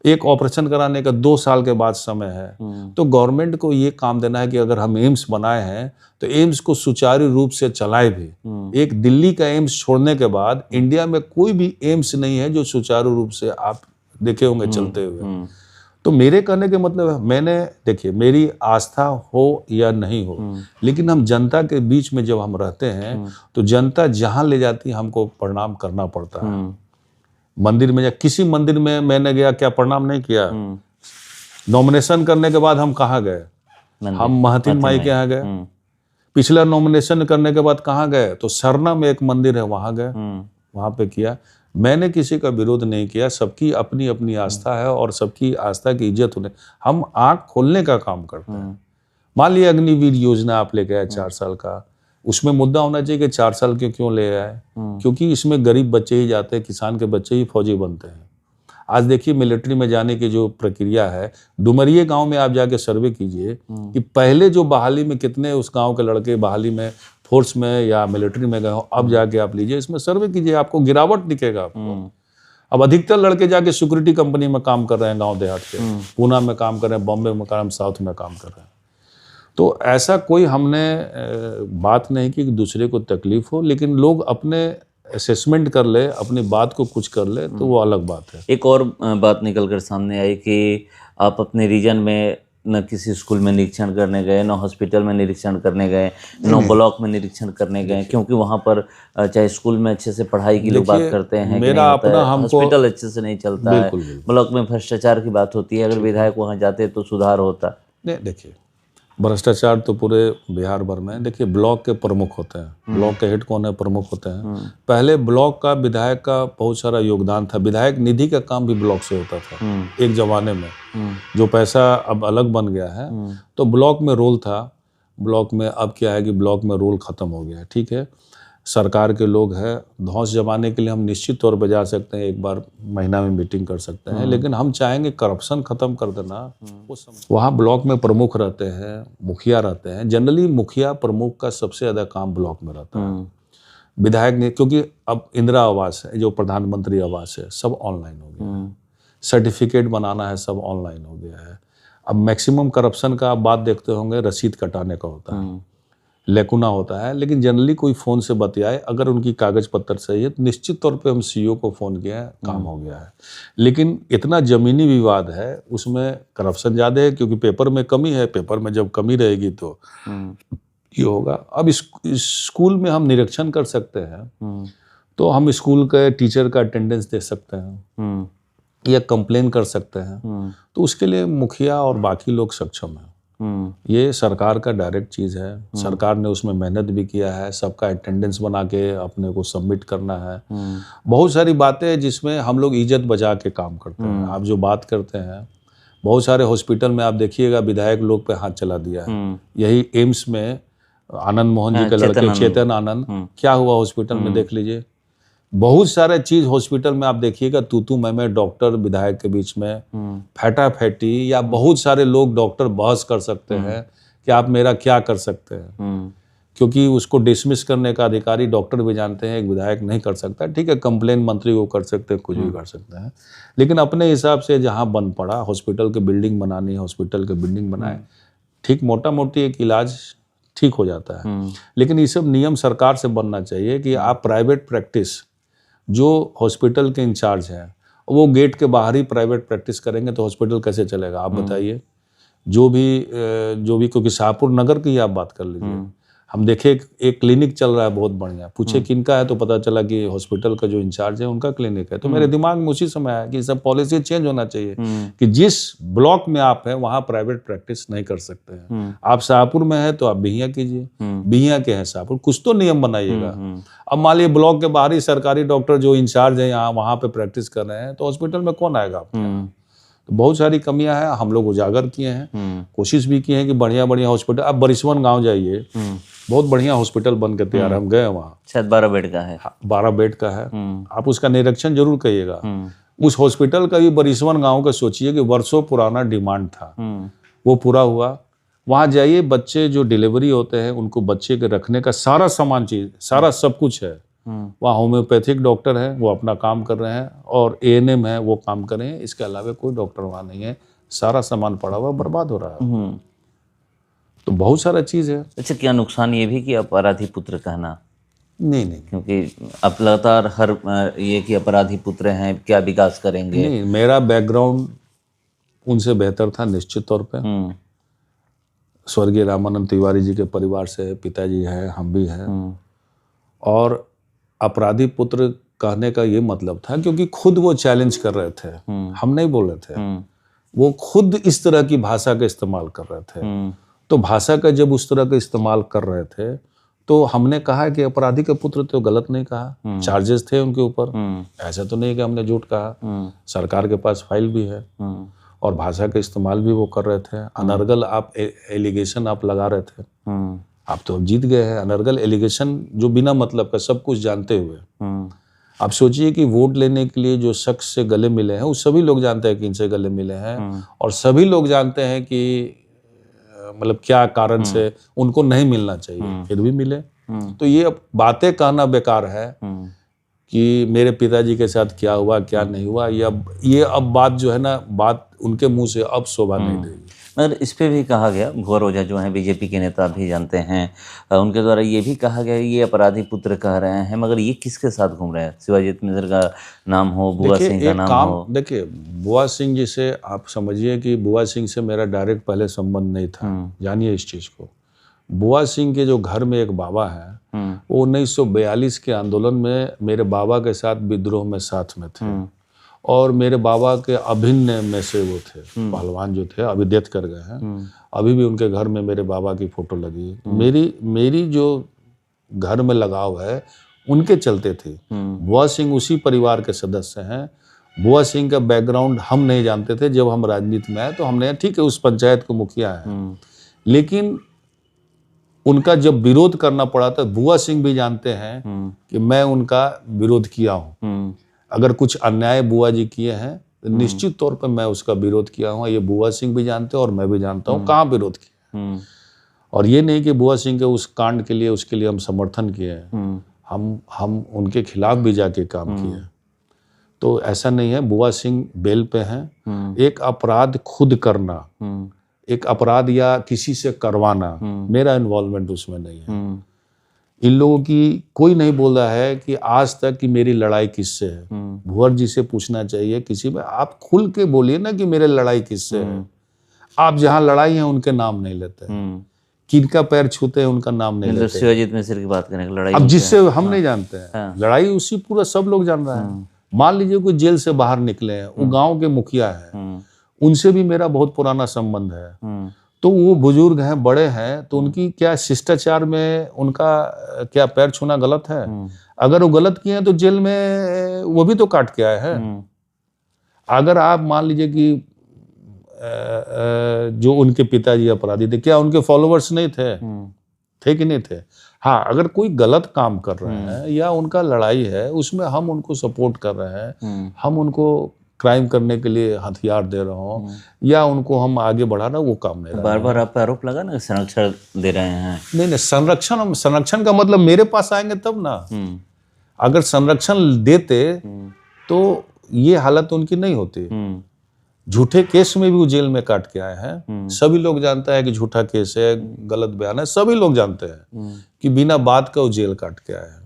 एक ऑपरेशन कराने का 2 साल के बाद समय है। तो गवर्नमेंट को ये काम देना है कि अगर हम एम्स बनाए हैं तो एम्स को सुचारू रूप से चलाए भी। एक दिल्ली का एम्स छोड़ने के बाद इंडिया में कोई भी एम्स नहीं है जो सुचारू रूप से आप देखे होंगे चलते हुए। तो मेरे कहने के मतलब है, मैंने देखिए, मेरी आस्था हो या नहीं हो, लेकिन हम जनता के बीच में जब हम रहते हैं तो जनता जहां ले जाती है हमको प्रणाम करना पड़ता है। मंदिर में या किसी मंदिर में मैंने गया, क्या प्रणाम नहीं किया? नॉमिनेशन करने के बाद हम कहाँ गए? हम महतिन माई के यहाँ गए। पिछला नॉमिनेशन करने के बाद कहाँ गए? तो सरना में एक मंदिर है, वहां गए, वहां पे किया। मैंने किसी का विरोध नहीं किया, सबकी अपनी अपनी आस्था है और सबकी आस्था की इज्जत होने, हम आंख खोलने का काम करते हैं। मान लिया अग्निवीर योजना आप लेके आए 4 साल का, उसमें मुद्दा होना चाहिए कि 4 साल क्यों ले आए? क्योंकि इसमें गरीब बच्चे ही जाते हैं, किसान के बच्चे ही फौजी बनते हैं। आज देखिए मिलिट्री में जाने की जो प्रक्रिया है, डुमरिये गांव में आप जाके सर्वे कीजिए कि पहले जो बहाली में कितने उस गांव के लड़के बहाली में, फोर्स में या मिलिट्री में गए हो, अब जाके आप लीजिए, इसमें सर्वे कीजिए, आपको गिरावट दिखेगा आपको। अब अधिकतर लड़के जाके सिक्योरिटी कंपनी में काम कर रहे हैं, गांव देहात के, पूना में काम कर रहे हैं, बॉम्बे में काम, साउथ में काम कर रहे हैं। तो ऐसा कोई हमने बात नहीं की कि दूसरे को तकलीफ हो, लेकिन लोग अपने असेसमेंट कर ले, अपनी बात को कुछ कर ले, तो वो अलग बात है। एक और बात निकल कर सामने आई कि आप अपने रीजन में न किसी स्कूल में निरीक्षण करने गए, न हॉस्पिटल में निरीक्षण करने गए, न ब्लॉक में निरीक्षण करने गए, क्योंकि वहाँ पर चाहे स्कूल में अच्छे से पढ़ाई की लोग बात करते हैं, मेरा अपना हॉस्पिटल अच्छे से नहीं चलता है, ब्लॉक में भ्रष्टाचार की बात होती है, अगर विधायक वहाँ जाते तो सुधार होता। नहीं, देखिए भ्रष्टाचार तो पूरे बिहार भर में। देखिए ब्लॉक के प्रमुख होते हैं, ब्लॉक के हेड कौन है? प्रमुख होते हैं। पहले ब्लॉक का विधायक का बहुत सारा योगदान था, विधायक निधि का काम भी ब्लॉक से होता था एक जमाने में, जो पैसा अब अलग बन गया है। तो ब्लॉक में रोल था, ब्लॉक में अब क्या है कि ब्लॉक में रोल खत्म हो गया है। ठीक है, सरकार के लोग हैं, धौंस जमाने के लिए हम निश्चित तौर पर जा सकते हैं, एक बार महीना में मीटिंग कर सकते हैं, लेकिन हम चाहेंगे करप्शन खत्म कर देना। वहाँ ब्लॉक में प्रमुख रहते हैं, मुखिया रहते हैं। जनरली मुखिया प्रमुख का सबसे ज्यादा काम ब्लॉक में रहता है, विधायक ने, क्योंकि अब इंदिरा आवास है, जो प्रधानमंत्री आवास है, सब ऑनलाइन हो गया है, सर्टिफिकेट बनाना है, सब ऑनलाइन हो गया है। अब मैक्सिमम करप्शन का आप बात देखते होंगे, रसीद कटाने का होता है, लेकुना होता है, लेकिन जनरली कोई फ़ोन से बतियाए, अगर उनकी कागज पत्र सही है तो निश्चित तौर पे हम सीईओ को फ़ोन किया है, काम हो गया है। लेकिन इतना ज़मीनी विवाद है, उसमें करप्शन ज़्यादा है, क्योंकि पेपर में कमी है, पेपर में जब कमी रहेगी तो ये होगा। अब इस स्कूल में हम निरीक्षण कर सकते हैं, तो हम स्कूल के टीचर का अटेंडेंस दे सकते हैं या कंप्लेन कर सकते हैं, तो उसके लिए मुखिया और बाकी लोग सक्षम हैं। ये सरकार का डायरेक्ट चीज़ है, सरकार ने उसमें मेहनत भी किया है, सबका अटेंडेंस बना के अपने को सबमिट करना है। बहुत सारी बातें हैं जिसमें हम लोग इज्जत बचा के काम करते हैं। आप जो बात करते हैं, बहुत सारे हॉस्पिटल में आप देखिएगा विधायक लोग पे हाथ चला दिया है। यही एम्स में आनंद मोहन जी के चेतन लड़के आनंद। चेतन आनंद, क्या हुआ हॉस्पिटल में देख लीजिए। बहुत सारे चीज हॉस्पिटल में आप देखिएगा, तू मैं डॉक्टर विधायक के बीच में फैटा फैटी, या बहुत सारे लोग डॉक्टर बहस कर सकते हैं कि आप मेरा क्या कर सकते हैं, क्योंकि उसको डिसमिस करने का अधिकारी डॉक्टर भी जानते हैं, एक विधायक नहीं कर सकता। ठीक है, कंप्लेन मंत्री को कर सकते हैं, कुछ भी कर सकते हैं, लेकिन अपने हिसाब से जहां बन पड़ा हॉस्पिटल की बिल्डिंग बनानी है, हॉस्पिटल की बिल्डिंग बनाए, ठीक मोटा मोटी एक इलाज ठीक हो जाता है। लेकिन ये सब नियम सरकार से बनना चाहिए कि आप प्राइवेट प्रैक्टिस, जो हॉस्पिटल के इंचार्ज हैं वो गेट के बाहर ही प्राइवेट प्रैक्टिस करेंगे तो हॉस्पिटल कैसे चलेगा, आप बताइए। जो भी क्योंकि शाहपुर नगर की आप बात कर लीजिए, हम देखे एक क्लिनिक चल रहा है बहुत बढ़िया, पूछे किनका है तो पता चला कि हॉस्पिटल का जो इंचार्ज है उनका क्लिनिक है। तो मेरे दिमाग में उसी समय आया कि सब पॉलिसी चेंज होना चाहिए कि जिस ब्लॉक में आप हैं वहां प्राइवेट प्रैक्टिस नहीं कर सकते हैं। आप शाहपुर में है तो आप बिहियां कीजिए, बिहियां के हैं शाहपुर, कुछ तो नियम बनाइएगा। अब मान लीजिए ब्लॉक के बाहर ही सरकारी डॉक्टर जो इंचार्ज है यहाँ वहां पे प्रैक्टिस कर रहे हैं तो हॉस्पिटल में कौन आएगा आपके यहाँ? तो बहुत सारी कमियां हैं, हम लोग उजागर किए हैं, कोशिश भी किए हैं कि बढ़िया बढ़िया हॉस्पिटल। आप बरिसवन गांव जाइए, बहुत बढ़िया हॉस्पिटल बन के तैयार, हम गए वहाँ, शायद 12 बेड का है। 12 बेड का है। आप उसका निरीक्षण जरूर करिएगा। उस हॉस्पिटल का भी बरिसवन गांव का सोचिए कि वर्षों पुराना डिमांड था, वो पूरा हुआ। वहाँ जाइए, बच्चे जो डिलीवरी होते हैं उनको बच्चे के रखने का सारा सामान चीज, सारा सब कुछ है। वहाँ होम्योपैथिक डॉक्टर हैं, वो अपना काम कर रहे हैं, और ANM है वो काम कर रहे हैं। इसके अलावा कोई डॉक्टर वहाँ नहीं है, सारा सामान पड़ा हुआ बर्बाद हो रहा है। तो बहुत सारा चीज है। अच्छा, क्या नुकसान ये भी कि अपराधी पुत्र कहना? नहीं, क्योंकि अब लगातार हर ये कि अपराधी पुत्र हैं, क्या विकास करेंगे? नहीं, मेरा बैकग्राउंड उनसे बेहतर था निश्चित तौर पे। स्वर्गीय रामानंद तिवारी जी के परिवार से पिताजी हैं, हम भी हैं। और अपराधी पुत्र कहने का ये मतलब था क्योंकि खुद वो चैलेंज कर रहे थे, हम नहीं बोल रहे थे। वो खुद इस तरह की भाषा का इस्तेमाल कर रहे थे। तो भाषा का जब उस तरह का इस्तेमाल कर रहे थे तो हमने कहा कि अपराधी के पुत्र तो गलत नहीं कहा, चार्जेस थे उनके ऊपर, ऐसा तो नहीं कि हमने झूठ कहा, सरकार के पास फाइल भी है। और भाषा का इस्तेमाल भी वो कर रहे थे। अनर्गल आप एलिगेशन आप लगा रहे थे, आप तो जीत गए हैं। अनर्गल एलिगेशन जो बिना मतलब का, सब कुछ जानते हुए। आप सोचिए कि वोट लेने के लिए जो शख्स से गले मिले हैं वो सभी लोग जानते हैं कि इनसे गले मिले हैं, और सभी लोग जानते हैं कि मतलब क्या कारण से उनको नहीं मिलना चाहिए, फिर भी मिले। तो ये अब बातें कहना बेकार है कि मेरे पिताजी के साथ क्या हुआ क्या नहीं हुआ, ये अब बात जो है ना, बात उनके मुंह से अब शोभा नहीं देगी। मगर इस पे भी कहा गया, भुवर ओझा जो हैं बीजेपी के नेता भी जानते हैं, उनके द्वारा ये भी कहा गया ये अपराधी पुत्र कह रहे हैं, मगर ये किसके साथ घूम रहे हैं? शिवाजीत मिश्र का नाम हो, बुआ सिंह का नाम हो। देखिए, बुआ सिंह जी से आप समझिए कि बुआ सिंह से मेरा डायरेक्ट पहले संबंध नहीं था, जानिए इस चीज को। बुआ सिंह के जो घर में एक बाबा है, वो 1942 के आंदोलन में मेरे बाबा के साथ विद्रोह में साथ में थे, और मेरे बाबा के अभिन्न में से वो थे, पहलवान जो थे, अभी डेथ कर गए हैं। अभी भी उनके घर में मेरे बाबा की फोटो लगी है। मेरी जो घर में लगाव है उनके चलते थी। बुआ सिंह उसी परिवार के सदस्य हैं। बुआ सिंह का बैकग्राउंड हम नहीं जानते थे, जब हम राजनीति में आए तो हमने, ठीक है उस पंचायत को मुखिया है, लेकिन उनका जब विरोध करना पड़ा था, बुआ सिंह भी जानते हैं कि मैं उनका विरोध किया हूँ। अगर कुछ अन्याय बुआ जी किए हैं तो निश्चित तौर पर मैं उसका विरोध किया हूँ। ये बुआ सिंह भी जानते हैं और मैं भी जानता हूँ कहाँ विरोध किया। और ये नहीं कि बुआ सिंह के उस कांड के लिए, उसके लिए हम समर्थन किए हैं, हम उनके खिलाफ भी जाके काम किए। तो ऐसा नहीं है, बुआ सिंह बेल पे हैं। एक अपराध खुद करना, एक अपराध या किसी से करवाना, मेरा इन्वॉल्वमेंट उसमें नहीं है। इन लोगों की कोई नहीं बोल रहा है कि आज तक कि मेरी लड़ाई किससे है। भुवर जी से पूछना चाहिए, किसी में आप खुल के बोलिए ना कि मेरे लड़ाई किससे है। आप जहां लड़ाई है उनके नाम नहीं लेते, किनका पैर छूते हैं उनका नाम नहीं लेते। शिवाजीत मिश्र की बात करें, लड़ाई अब जिससे हम नहीं जानते हैं, लड़ाई उसी पूरा सब लोग जान रहा है। मान लीजिए कोई जेल से बाहर निकले हैं, वो गाँव के मुखिया है, उनसे भी मेरा बहुत पुराना संबंध है। तो वो बुजुर्ग हैं, बड़े हैं, तो उनकी क्या शिष्टाचार में उनका क्या पैर छूना गलत है? अगर वो गलत किए हैं तो जेल में वो भी तो काट के आए हैं। अगर आप मान लीजिए कि जो उनके पिताजी अपराधी थे, क्या उनके फॉलोवर्स नहीं थे? थे कि नहीं थे। हाँ, अगर कोई गलत काम कर रहे हैं या उनका लड़ाई है, उसमें हम उनको सपोर्ट कर रहे हैं, हम उनको क्राइम करने के लिए हथियार दे रहे हो या उनको हम आगे बढ़ा रहे, वो काम नहीं रहा। बार बार आप पे आरोप लगा ना संरक्षण दे रहे हैं। नहीं, संरक्षण का मतलब मेरे पास आएंगे तब ना। अगर संरक्षण देते तो ये हालत उनकी नहीं होती। झूठे केस में भी वो जेल में काट के आए हैं। सभी लोग जानता है कि झूठा केस है, गलत बयान है, सभी लोग जानते हैं कि बिना बात का वो जेल काट के आए हैं।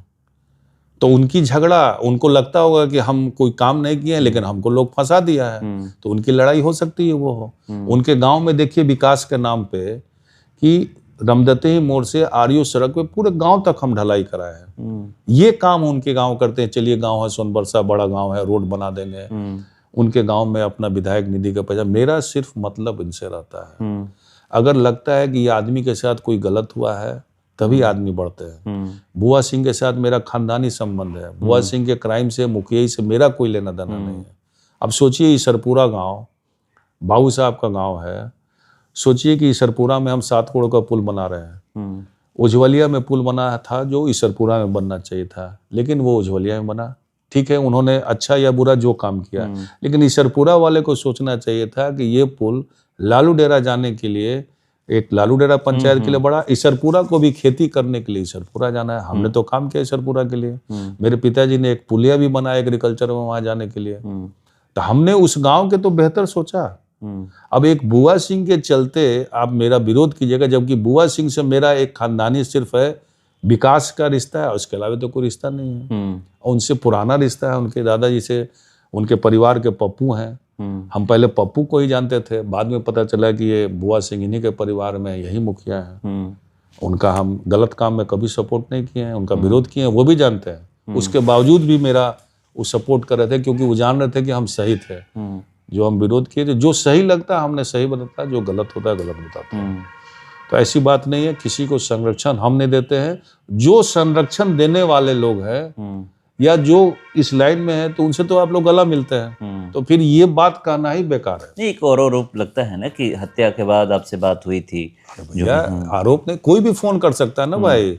तो उनकी झगड़ा, उनको लगता होगा कि हम कोई काम नहीं किए हैं लेकिन हमको लोग फंसा दिया है, तो उनकी लड़ाई हो सकती है वो हो। उनके गांव में देखिए विकास के नाम पे कि रमदतेही मोड़ से आरयू सड़क पे पूरे गांव तक हम ढलाई कराए हैं। ये काम उनके गांव करते हैं। चलिए गांव है सोनबरसा, बड़ा गांव है, रोड बना देंगे। उनके गांव में अपना विधायक निधि का पैसा, मेरा सिर्फ मतलब इनसे रहता है। अगर लगता है कि ये आदमी के साथ कोई गलत हुआ है तभी आदमी बढ़ते हैं। बुआ सिंह के साथ मेरा खानदानी संबंध है। बुआ सिंह के क्राइम से, मुखिया से मेरा कोई लेना देना नहीं है। अब सोचिए ईसरपुरा गांव बाबू साहब का गांव है। सोचिए कि ईसरपुरा में हम 7 करोड़ का पुल बना रहे हैं। उज्ज्वलिया में पुल बना था जो ईसरपुरा में बनना चाहिए था, लेकिन वो उज्ज्वलिया में बना। ठीक है, उन्होंने अच्छा या बुरा जो काम किया, लेकिन ईसरपुरा वाले को सोचना चाहिए था कि ये पुल लालू डेरा जाने के लिए, एक लालू डेरा पंचायत के लिए बड़ा, ईसरपुरा को भी खेती करने के लिए ईसरपुरा जाना है। हमने तो काम किया ईसरपुरा के लिए। मेरे पिताजी ने एक पुलिया भी बनाया एग्रीकल्चर में वहां जाने के लिए। तो हमने उस गांव के तो बेहतर सोचा। अब एक बुआ सिंह के चलते आप मेरा विरोध कीजिएगा, जबकि बुआ सिंह से मेरा एक खानदानी सिर्फ है विकास का रिश्ता है, उसके अलावा तो कोई रिश्ता नहीं है। और उनसे पुराना रिश्ता है। उनके दादाजी से, उनके परिवार के पप्पू हैं। हम पहले पप्पू को ही जानते थे, बाद में पता चला कि ये बुआ सिंह इन्हीं के परिवार में, यही मुखिया है। उनका हम गलत काम में कभी सपोर्ट नहीं किए हैं, उनका विरोध किए हैं, वो भी जानते हैं। उसके बावजूद भी मेरा वो सपोर्ट कर रहे थे, क्योंकि वो जान रहे थे कि हम सही थे। जो हम विरोध किए थे, जो सही लगता है हमने सही बताता, जो गलत होता है गलत बताता है। तो ऐसी बात नहीं है, किसी को संरक्षण हम नहीं देते हैं। जो संरक्षण देने वाले लोग हैं या जो इस लाइन में है, तो उनसे तो आप लोग गला मिलते हैं। तो फिर ये बात कहना ही बेकार है। नहीं, एक और आरोप लगता है ना कि हत्या के बाद आपसे बात हुई थी। आरोप नहीं, कोई भी फोन कर सकता है ना भाई।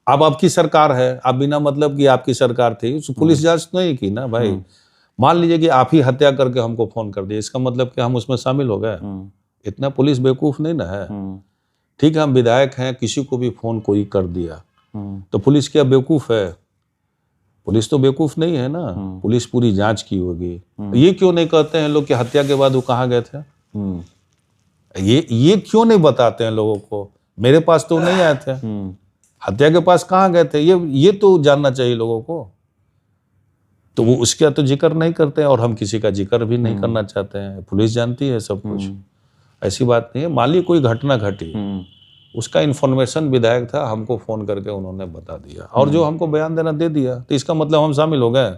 अब आपकी सरकार है, आप बिना मतलब कि आपकी सरकार थी, पुलिस जांच नहीं की ना भाई। मान लीजिए कि आप ही हत्या करके हमको फोन कर दिए, इसका मतलब कि हम उसमें शामिल हो गए। इतना पुलिस बेवकूफ नहीं ना है। ठीक है, हम विधायक हैं, किसी को भी फोन कोई कर दिया तो पुलिस क्या बेवकूफ है? पुलिस तो बेवकूफ नहीं है ना। पुलिस पूरी जांच की होगी। ये क्यों नहीं कहते हैं लोग कि हत्या के बाद वो कहाँ गए थे? ये क्यों नहीं बताते हैं लोगों को? मेरे पास तो नहीं आए थे, हत्या के पास कहाँ गए थे, ये तो जानना चाहिए लोगों को। तो वो उसका तो जिक्र नहीं करते हैं, और हम किसी का जिक्र भी नहीं करना चाहते हैं। पुलिस जानती है सब कुछ, ऐसी बात नहीं है। मान ली कोई घटना घटी, उसका इन्फॉर्मेशन विधायक था, हमको फोन करके उन्होंने बता दिया, और जो हमको बयान देना दे दिया, तो इसका मतलब हम शामिल हो गए?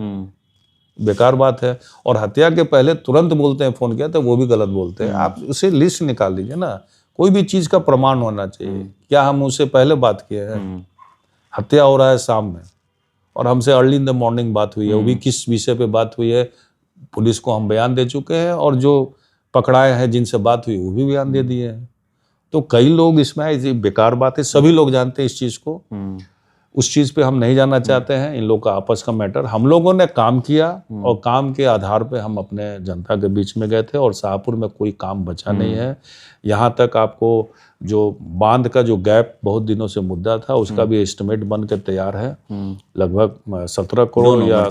बेकार बात है। और हत्या के पहले तुरंत बोलते हैं फोन किया, तो वो भी गलत बोलते हैं। आप उसे लिस्ट निकाल लीजिए ना, कोई भी चीज का प्रमाण होना चाहिए। क्या हम उससे पहले बात किए हैं? हत्या हो रहा है शाम में, और हमसे अर्ली इन द मॉर्निंग बात हुई है। वो भी किस विषय पे बात हुई है, पुलिस को हम बयान दे चुके हैं, और जो पकड़ाए हैं जिनसे बात हुई वो भी बयान दे दिए हैं। तो कई लोग इसमें, ऐसी बेकार बात है, सभी लोग जानते हैं इस चीज को। उस चीज पे हम नहीं जाना चाहते हैं। इन लोग का आपस का मैटर, हम लोगों ने काम किया, और काम के आधार पे हम अपने जनता के बीच में गए थे, और शाहपुर में कोई काम बचा नहीं है। यहाँ तक आपको जो बांध का जो गैप बहुत दिनों से मुद्दा था, उसका भी एस्टिमेट बन के तैयार है। लगभग 17 करोड़ या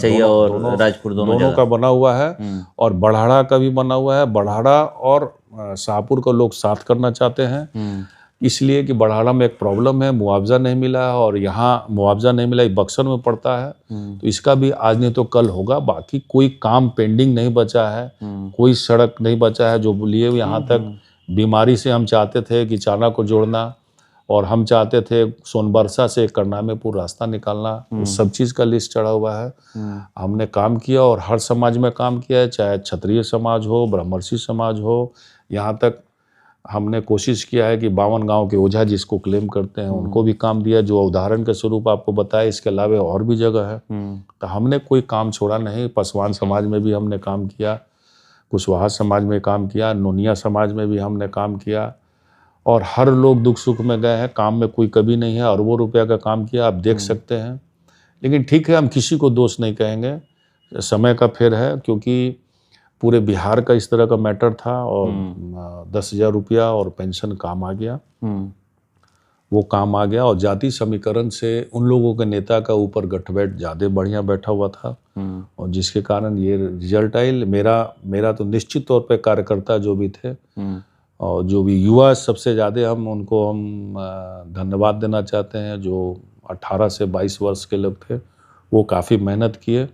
राजपुर दोनों का बना हुआ है, और बढ़ाड़ा का भी बना हुआ है। बढ़ाड़ा और शाहपुर को लोग साथ करना चाहते हैं, इसलिए कि बढ़ाड़ा में एक प्रॉब्लम है, मुआवजा नहीं मिला है, और यहाँ मुआवजा नहीं मिला, बक्सर में पड़ता है। तो इसका भी आज नहीं तो कल होगा। बाकी कोई काम पेंडिंग नहीं बचा है, कोई सड़क नहीं बचा है जो लिए। यहाँ तक बीमारी से हम चाहते थे कि चाना को जोड़ना, और हम चाहते थे सोनबरसा से करनामेपुर रास्ता निकालना, उस सब चीज़ का लिस्ट चढ़ा हुआ है। हमने काम किया, और हर समाज में काम किया है, चाहे क्षत्रिय समाज हो, ब्रह्मर्षि समाज हो। यहाँ तक हमने कोशिश किया है कि 52 गांव के ओझा जिसको क्लेम करते हैं उनको भी काम दिया, जो उदाहरण के स्वरूप आपको बताया। इसके अलावा और भी जगह है, तो हमने कोई काम छोड़ा नहीं। पसवान समाज में भी हमने काम किया, कुशवाहा समाज में काम किया, नोनिया समाज में भी हमने काम किया, और हर लोग दुख सुख में गए हैं, काम में कोई कभी नहीं है, अरबों रुपया का काम किया, आप देख सकते हैं। लेकिन ठीक है, हम किसी को दोष नहीं कहेंगे, समय का फेर है, क्योंकि पूरे बिहार का इस तरह का मैटर था और 10,000 रुपया और पेंशन काम आ गया, वो काम आ गया। और जाति समीकरण से उन लोगों के नेता का ऊपर गठबैठ ज़्यादा बढ़िया बैठा हुआ था और जिसके कारण ये रिजल्ट आई। मेरा तो निश्चित तौर पे कार्यकर्ता जो भी थे और जो भी युवा, सबसे ज़्यादा हम धन्यवाद देना चाहते हैं। जो 18 से 22 वर्ष के लोग थे, वो काफ़ी मेहनत किए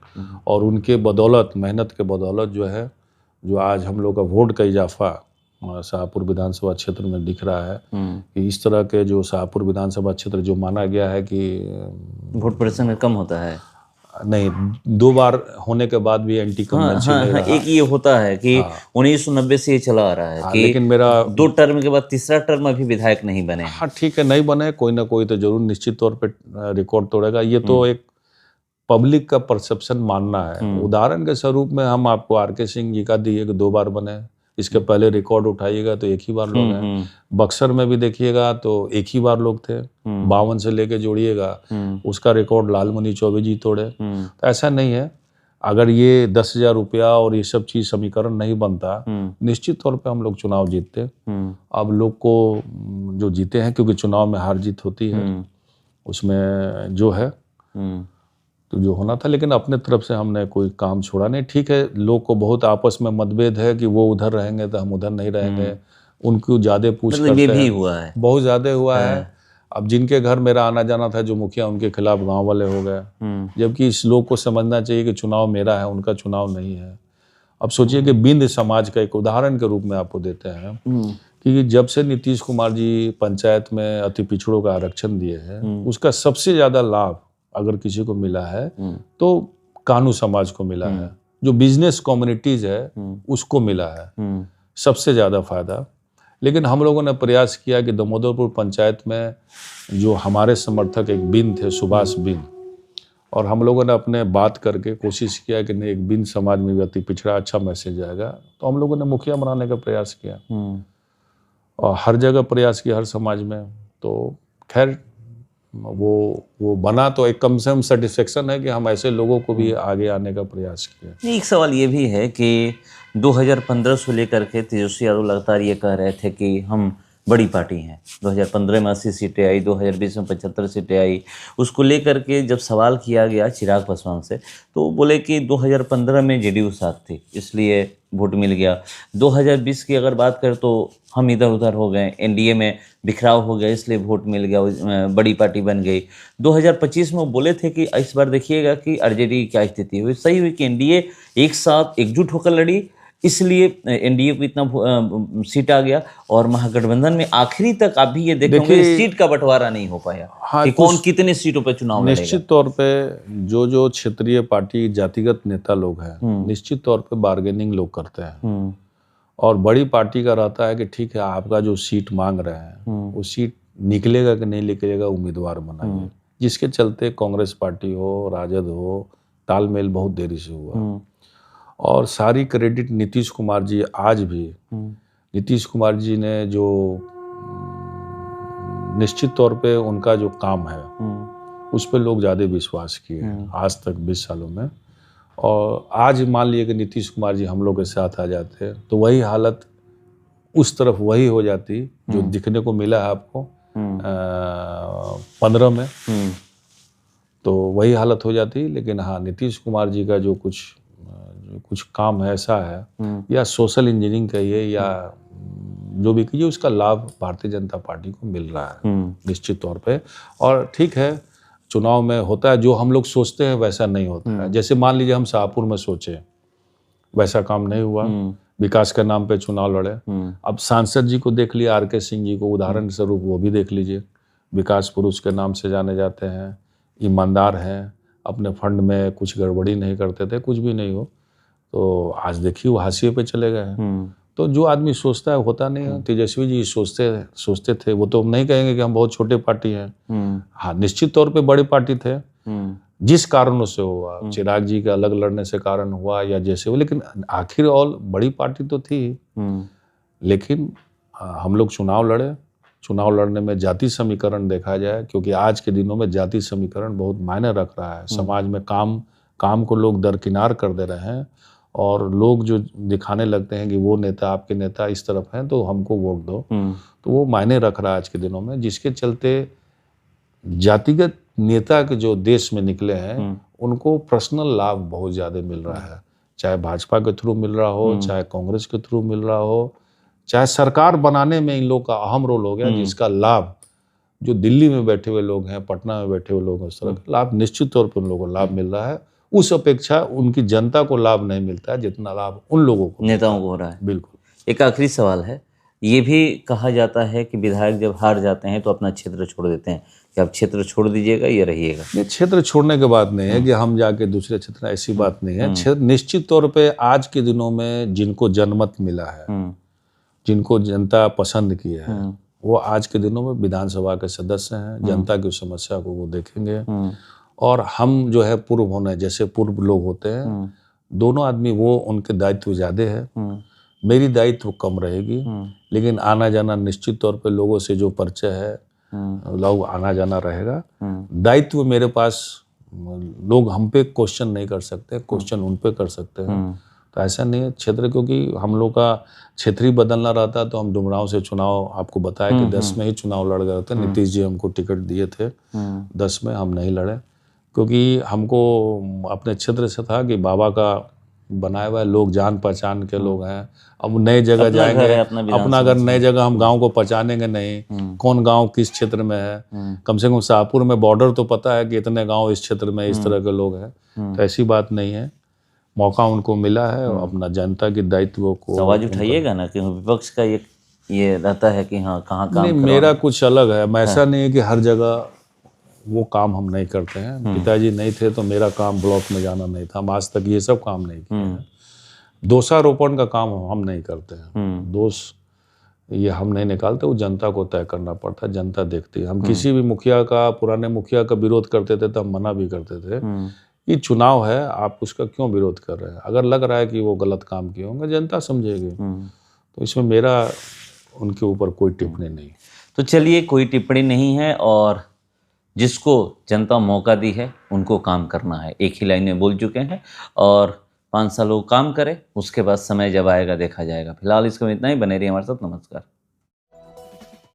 और उनके बदौलत, मेहनत के बदौलत जो आज हम लोग का वोट का इजाफा शाहपुर विधानसभा क्षेत्र में दिख रहा है कि इस तरह के जो शाहपुर विधानसभा क्षेत्र जो माना गया है कि वोट परसेंट कम होता है, नहीं, 2 बार होने के बाद भी एंटी कन्वेंशन नहीं रहा। एक ये होता है कि 1990 से ये चला आ रहा है कि लेकिन मेरा 2 टर्म के बाद तीसरा टर्म अभी विधायक नहीं बने। हाँ ठीक है, नहीं बने, कोई ना कोई तो जरूर निश्चित तौर पे रिकॉर्ड तोड़ेगा। ये तो एक पब्लिक का परसेप्शन मानना है। उदाहरण के स्वरूप में हम आपको आर.के. सिंह जी का दिए कि 2 बार बने, इसके पहले रिकॉर्ड उठाइएगा तो एक ही बार लोग हैं। बक्सर में भी देखिएगा तो एक ही बार लोग थे, 52 से लेके जोड़िएगा, उसका रिकॉर्ड लालमणि चौबे जी तोड़े। तो ऐसा नहीं है, अगर ये 10,000 रुपया और ये सब चीज समीकरण नहीं बनता, निश्चित तौर पे हम लोग चुनाव जीतते। अब लोग को जो जीते हैं, क्योंकि चुनाव में हार जीत होती है, उसमें जो है तो जो होना था, लेकिन अपने तरफ से हमने कोई काम छोड़ा नहीं। ठीक है, लोग को बहुत आपस में मतभेद है कि वो उधर रहेंगे तो हम उधर नहीं रहेंगे, उनको ज्यादा पूछ करते ये भी हैं, हुआ है, बहुत ज्यादा हुआ है। अब जिनके घर मेरा आना जाना था जो मुखिया, उनके खिलाफ गांव वाले हो गए, जबकि इस लोग को समझना चाहिए कि चुनाव मेरा है, उनका चुनाव नहीं है। अब सोचिए कि बिंद समाज का एक उदाहरण के रूप में आपको देते हैं कि जब से नीतीश कुमार जी पंचायत में अति पिछड़ों का आरक्षण दिए हैं, उसका सबसे ज्यादा लाभ अगर किसी को मिला है तो कानू समाज को मिला है, जो बिजनेस कम्युनिटीज है उसको मिला है सबसे ज्यादा फायदा। लेकिन हम लोगों ने प्रयास किया कि दामोदरपुर पंचायत में जो हमारे समर्थक एक बिन थे, सुभाष बिन, और हम लोगों ने अपने बात करके कोशिश किया कि नहीं, एक बिन समाज में भी अति पिछड़ा अच्छा मैसेज आएगा, तो हम लोगों ने मुखिया बनाने का प्रयास किया और हर जगह प्रयास किया, हर समाज में। तो खैर वो बना, तो एक कम से कम सेटिस्फेक्शन है कि हम ऐसे लोगों को भी आगे आने का प्रयास किया। एक सवाल ये भी है कि 2015 से लेकर के तेजस्वी यादव लगातार ये कह रहे थे कि हम बड़ी पार्टी हैं। 2015 में 80 सीटें आई, 2020 में 75 सीटें आई। उसको लेकर के जब सवाल किया गया चिराग पासवान से, तो बोले कि 2015 में जेडीयू साथ थी इसलिए वोट मिल गया। 2020 की अगर बात करें तो हम इधर उधर हो गए, एनडीए में बिखराव हो गया इसलिए वोट मिल गया, बड़ी पार्टी बन गई। 2025 में वो बोले थे कि इस बार देखिएगा कि आरजेडी की क्या स्थिति हुई। सही हुई कि एनडीए एक साथ एकजुट होकर लड़ी, इसलिए एनडीए को इतना सीट आ गया। और महागठबंधन में आखिरी तक आप भी ये देखेंगे सीट का बंटवारा नहीं हो पाया। हाँ, कि कौन कितने सीटों पर चुनाव लड़ेगा। निश्चित तौर पे जो क्षेत्रीय पार्टी जातिगत नेता लोग हैं, निश्चित तौर पे बार्गेनिंग लोग करते हैं और बड़ी पार्टी का रहता है कि ठीक है, आपका जो सीट मांग रहे हैं वो सीट निकलेगा कि नहीं निकलेगा, उम्मीदवार बनाइए। जिसके चलते कांग्रेस पार्टी हो, राजद हो, तालमेल बहुत देरी से हुआ और सारी क्रेडिट नीतीश कुमार जी, आज भी नीतीश कुमार जी ने जो निश्चित तौर पे उनका जो काम है उस पर लोग ज़्यादा विश्वास किए आज तक 20 सालों में। और आज मान लिए कि नीतीश कुमार जी हम लोग के साथ आ जाते तो वही हालत उस तरफ वही हो जाती जो दिखने को मिला है आपको 15 में, तो वही हालत हो जाती। लेकिन हाँ, नीतीश कुमार जी का जो कुछ काम है ऐसा है, या सोशल इंजीनियरिंग कहिए या जो भी कीजिए, उसका लाभ भारतीय जनता पार्टी को मिल रहा है निश्चित तौर पे। और ठीक है, चुनाव में होता है जो हम लोग सोचते हैं वैसा नहीं होता है। जैसे मान लीजिए हम शाहपुर में सोचे, वैसा काम नहीं हुआ, विकास के नाम पे चुनाव लड़े। अब सांसद जी को देख लिया, आर.के. सिंह जी को उदाहरण स्वरूप, वो भी देख लीजिए, विकास पुरुष के नाम से जाने जाते हैं, ईमानदार हैं, अपने फंड में कुछ गड़बड़ी नहीं करते थे, कुछ भी नहीं हो, तो आज देखिए वो हाशिए पे चले गए हैं। तो जो आदमी सोचता है होता नहीं है। तेजस्वी जी सोचते थे, वो तो हम नहीं कहेंगे कि हम बहुत छोटे पार्टी हैं। हाँ, निश्चित तौर पे बड़ी पार्टी थे, जिस कारणों से हुआ, चिराग जी के अलग लड़ने से कारण हुआ या जैसे हो, लेकिन आखिर ऑल बड़ी पार्टी तो थी। लेकिन हम लोग चुनाव लड़े चुनाव लड़ने में जाति समीकरण देखा जाए, क्योंकि आज के दिनों में जाति समीकरण बहुत मायने रख रहा है। समाज में काम को लोग दरकिनार कर दे रहे हैं और लोग जो दिखाने लगते हैं कि वो नेता, आपके नेता इस तरफ हैं तो हमको वोट दो, तो वो मायने रख रहा है आज के दिनों में, जिसके चलते जातिगत नेता के जो देश में निकले हैं उनको पर्सनल लाभ बहुत ज़्यादा मिल रहा है, चाहे भाजपा के थ्रू मिल रहा हो, चाहे कांग्रेस के थ्रू मिल रहा हो, चाहे सरकार बनाने में इन लोग का अहम रोल हो गया, जिसका लाभ जो दिल्ली में बैठे हुए लोग हैं, पटना में बैठे हुए लोग हैं, उस तरह का लाभ निश्चित तौर पर उन लोगों को लाभ मिल रहा है। उस अपेक्षा उनकी जनता को लाभ नहीं मिलता है जितना लाभ उन लोगों को, नेताओं को हो रहा है। बिल्कुल। एक आखिरी सवाल है, ये भी कहा जाता है कि विधायक जब हार जाते हैं तो अपना क्षेत्र छोड़ देते हैं, कि आप क्षेत्र छोड़ दीजिएगा या रहिएगा? ये क्षेत्र छोड़ने के बात नहीं है कि हम जाके दूसरे क्षेत्र, ऐसी बात नहीं है। क्षेत्र निश्चित तौर पे आज के दिनों में जिनको जनमत मिला है, जिनको जनता पसंद की है, वो आज के दिनों में विधानसभा के सदस्य हैं, जनता की समस्या को वो देखेंगे। और हम जो है पूर्व होने जैसे पूर्व लोग होते हैं, दोनों आदमी, वो उनके दायित्व ज़्यादा है, मेरी दायित्व कम रहेगी, लेकिन आना जाना निश्चित तौर पे लोगों से जो परिचय है, लोग आना जाना रहेगा। दायित्व मेरे पास, लोग हम पे क्वेश्चन नहीं कर सकते, क्वेश्चन उन पे कर सकते हैं। तो ऐसा नहीं है क्षेत्र, क्योंकि हम लोग का क्षेत्र ही बदलना रहता तो हम डुमरांव से चुनाव, आपको बताया कि 10 में ही चुनाव लड़ गए थे। नीतीश जी हमको टिकट दिए थे, 10 में हम नहीं लड़े, क्योंकि हमको अपने क्षेत्र से था कि बाबा का बनाया हुआ है, लोग जान पहचान के लोग हैं। अब नए जगह जाएंगे, अपना अगर नए जगह हम गांव को पहचानेंगे नहीं, कौन गांव किस क्षेत्र में है, कम से कम शाहपुर में बॉर्डर तो पता है कि इतने गांव इस क्षेत्र में इस तरह के लोग हैं। तो ऐसी बात नहीं है, मौका उनको मिला है और अपना जनता के दायित्व को आवाज उठाइएगा ना, कि विपक्ष का ये रहता है कि हाँ कहाँ काम नहीं, मेरा कुछ अलग है। मैं ऐसा नहीं है कि हर जगह वो काम हम नहीं करते हैं। पिताजी नहीं थे तो मेरा काम ब्लॉक में जाना नहीं था, हम आज तक ये सब काम नहीं किए हैं। दोषारोपण का काम हम नहीं करते हैं, दोष ये हम नहीं निकालते, वो जनता को तय करना पड़ता है, जनता देखती है। हम किसी भी मुखिया का, पुराने मुखिया का विरोध करते थे तो हम मना भी करते थे, ये चुनाव है, आप उसका क्यों विरोध कर रहे हैं? अगर लग रहा है कि वो गलत काम किए होंगे, जनता समझेगी। तो इसमें मेरा उनके ऊपर कोई टिप्पणी नहीं। तो चलिए, कोई टिप्पणी नहीं है, और जिसको जनता मौका दी है उनको काम करना है, एक ही लाइन में बोल चुके हैं। और 5 साल वो काम करे, उसके बाद समय जब आएगा देखा जाएगा। फिलहाल इसको इतना ही, बने रहिए हमारे साथ। नमस्कार।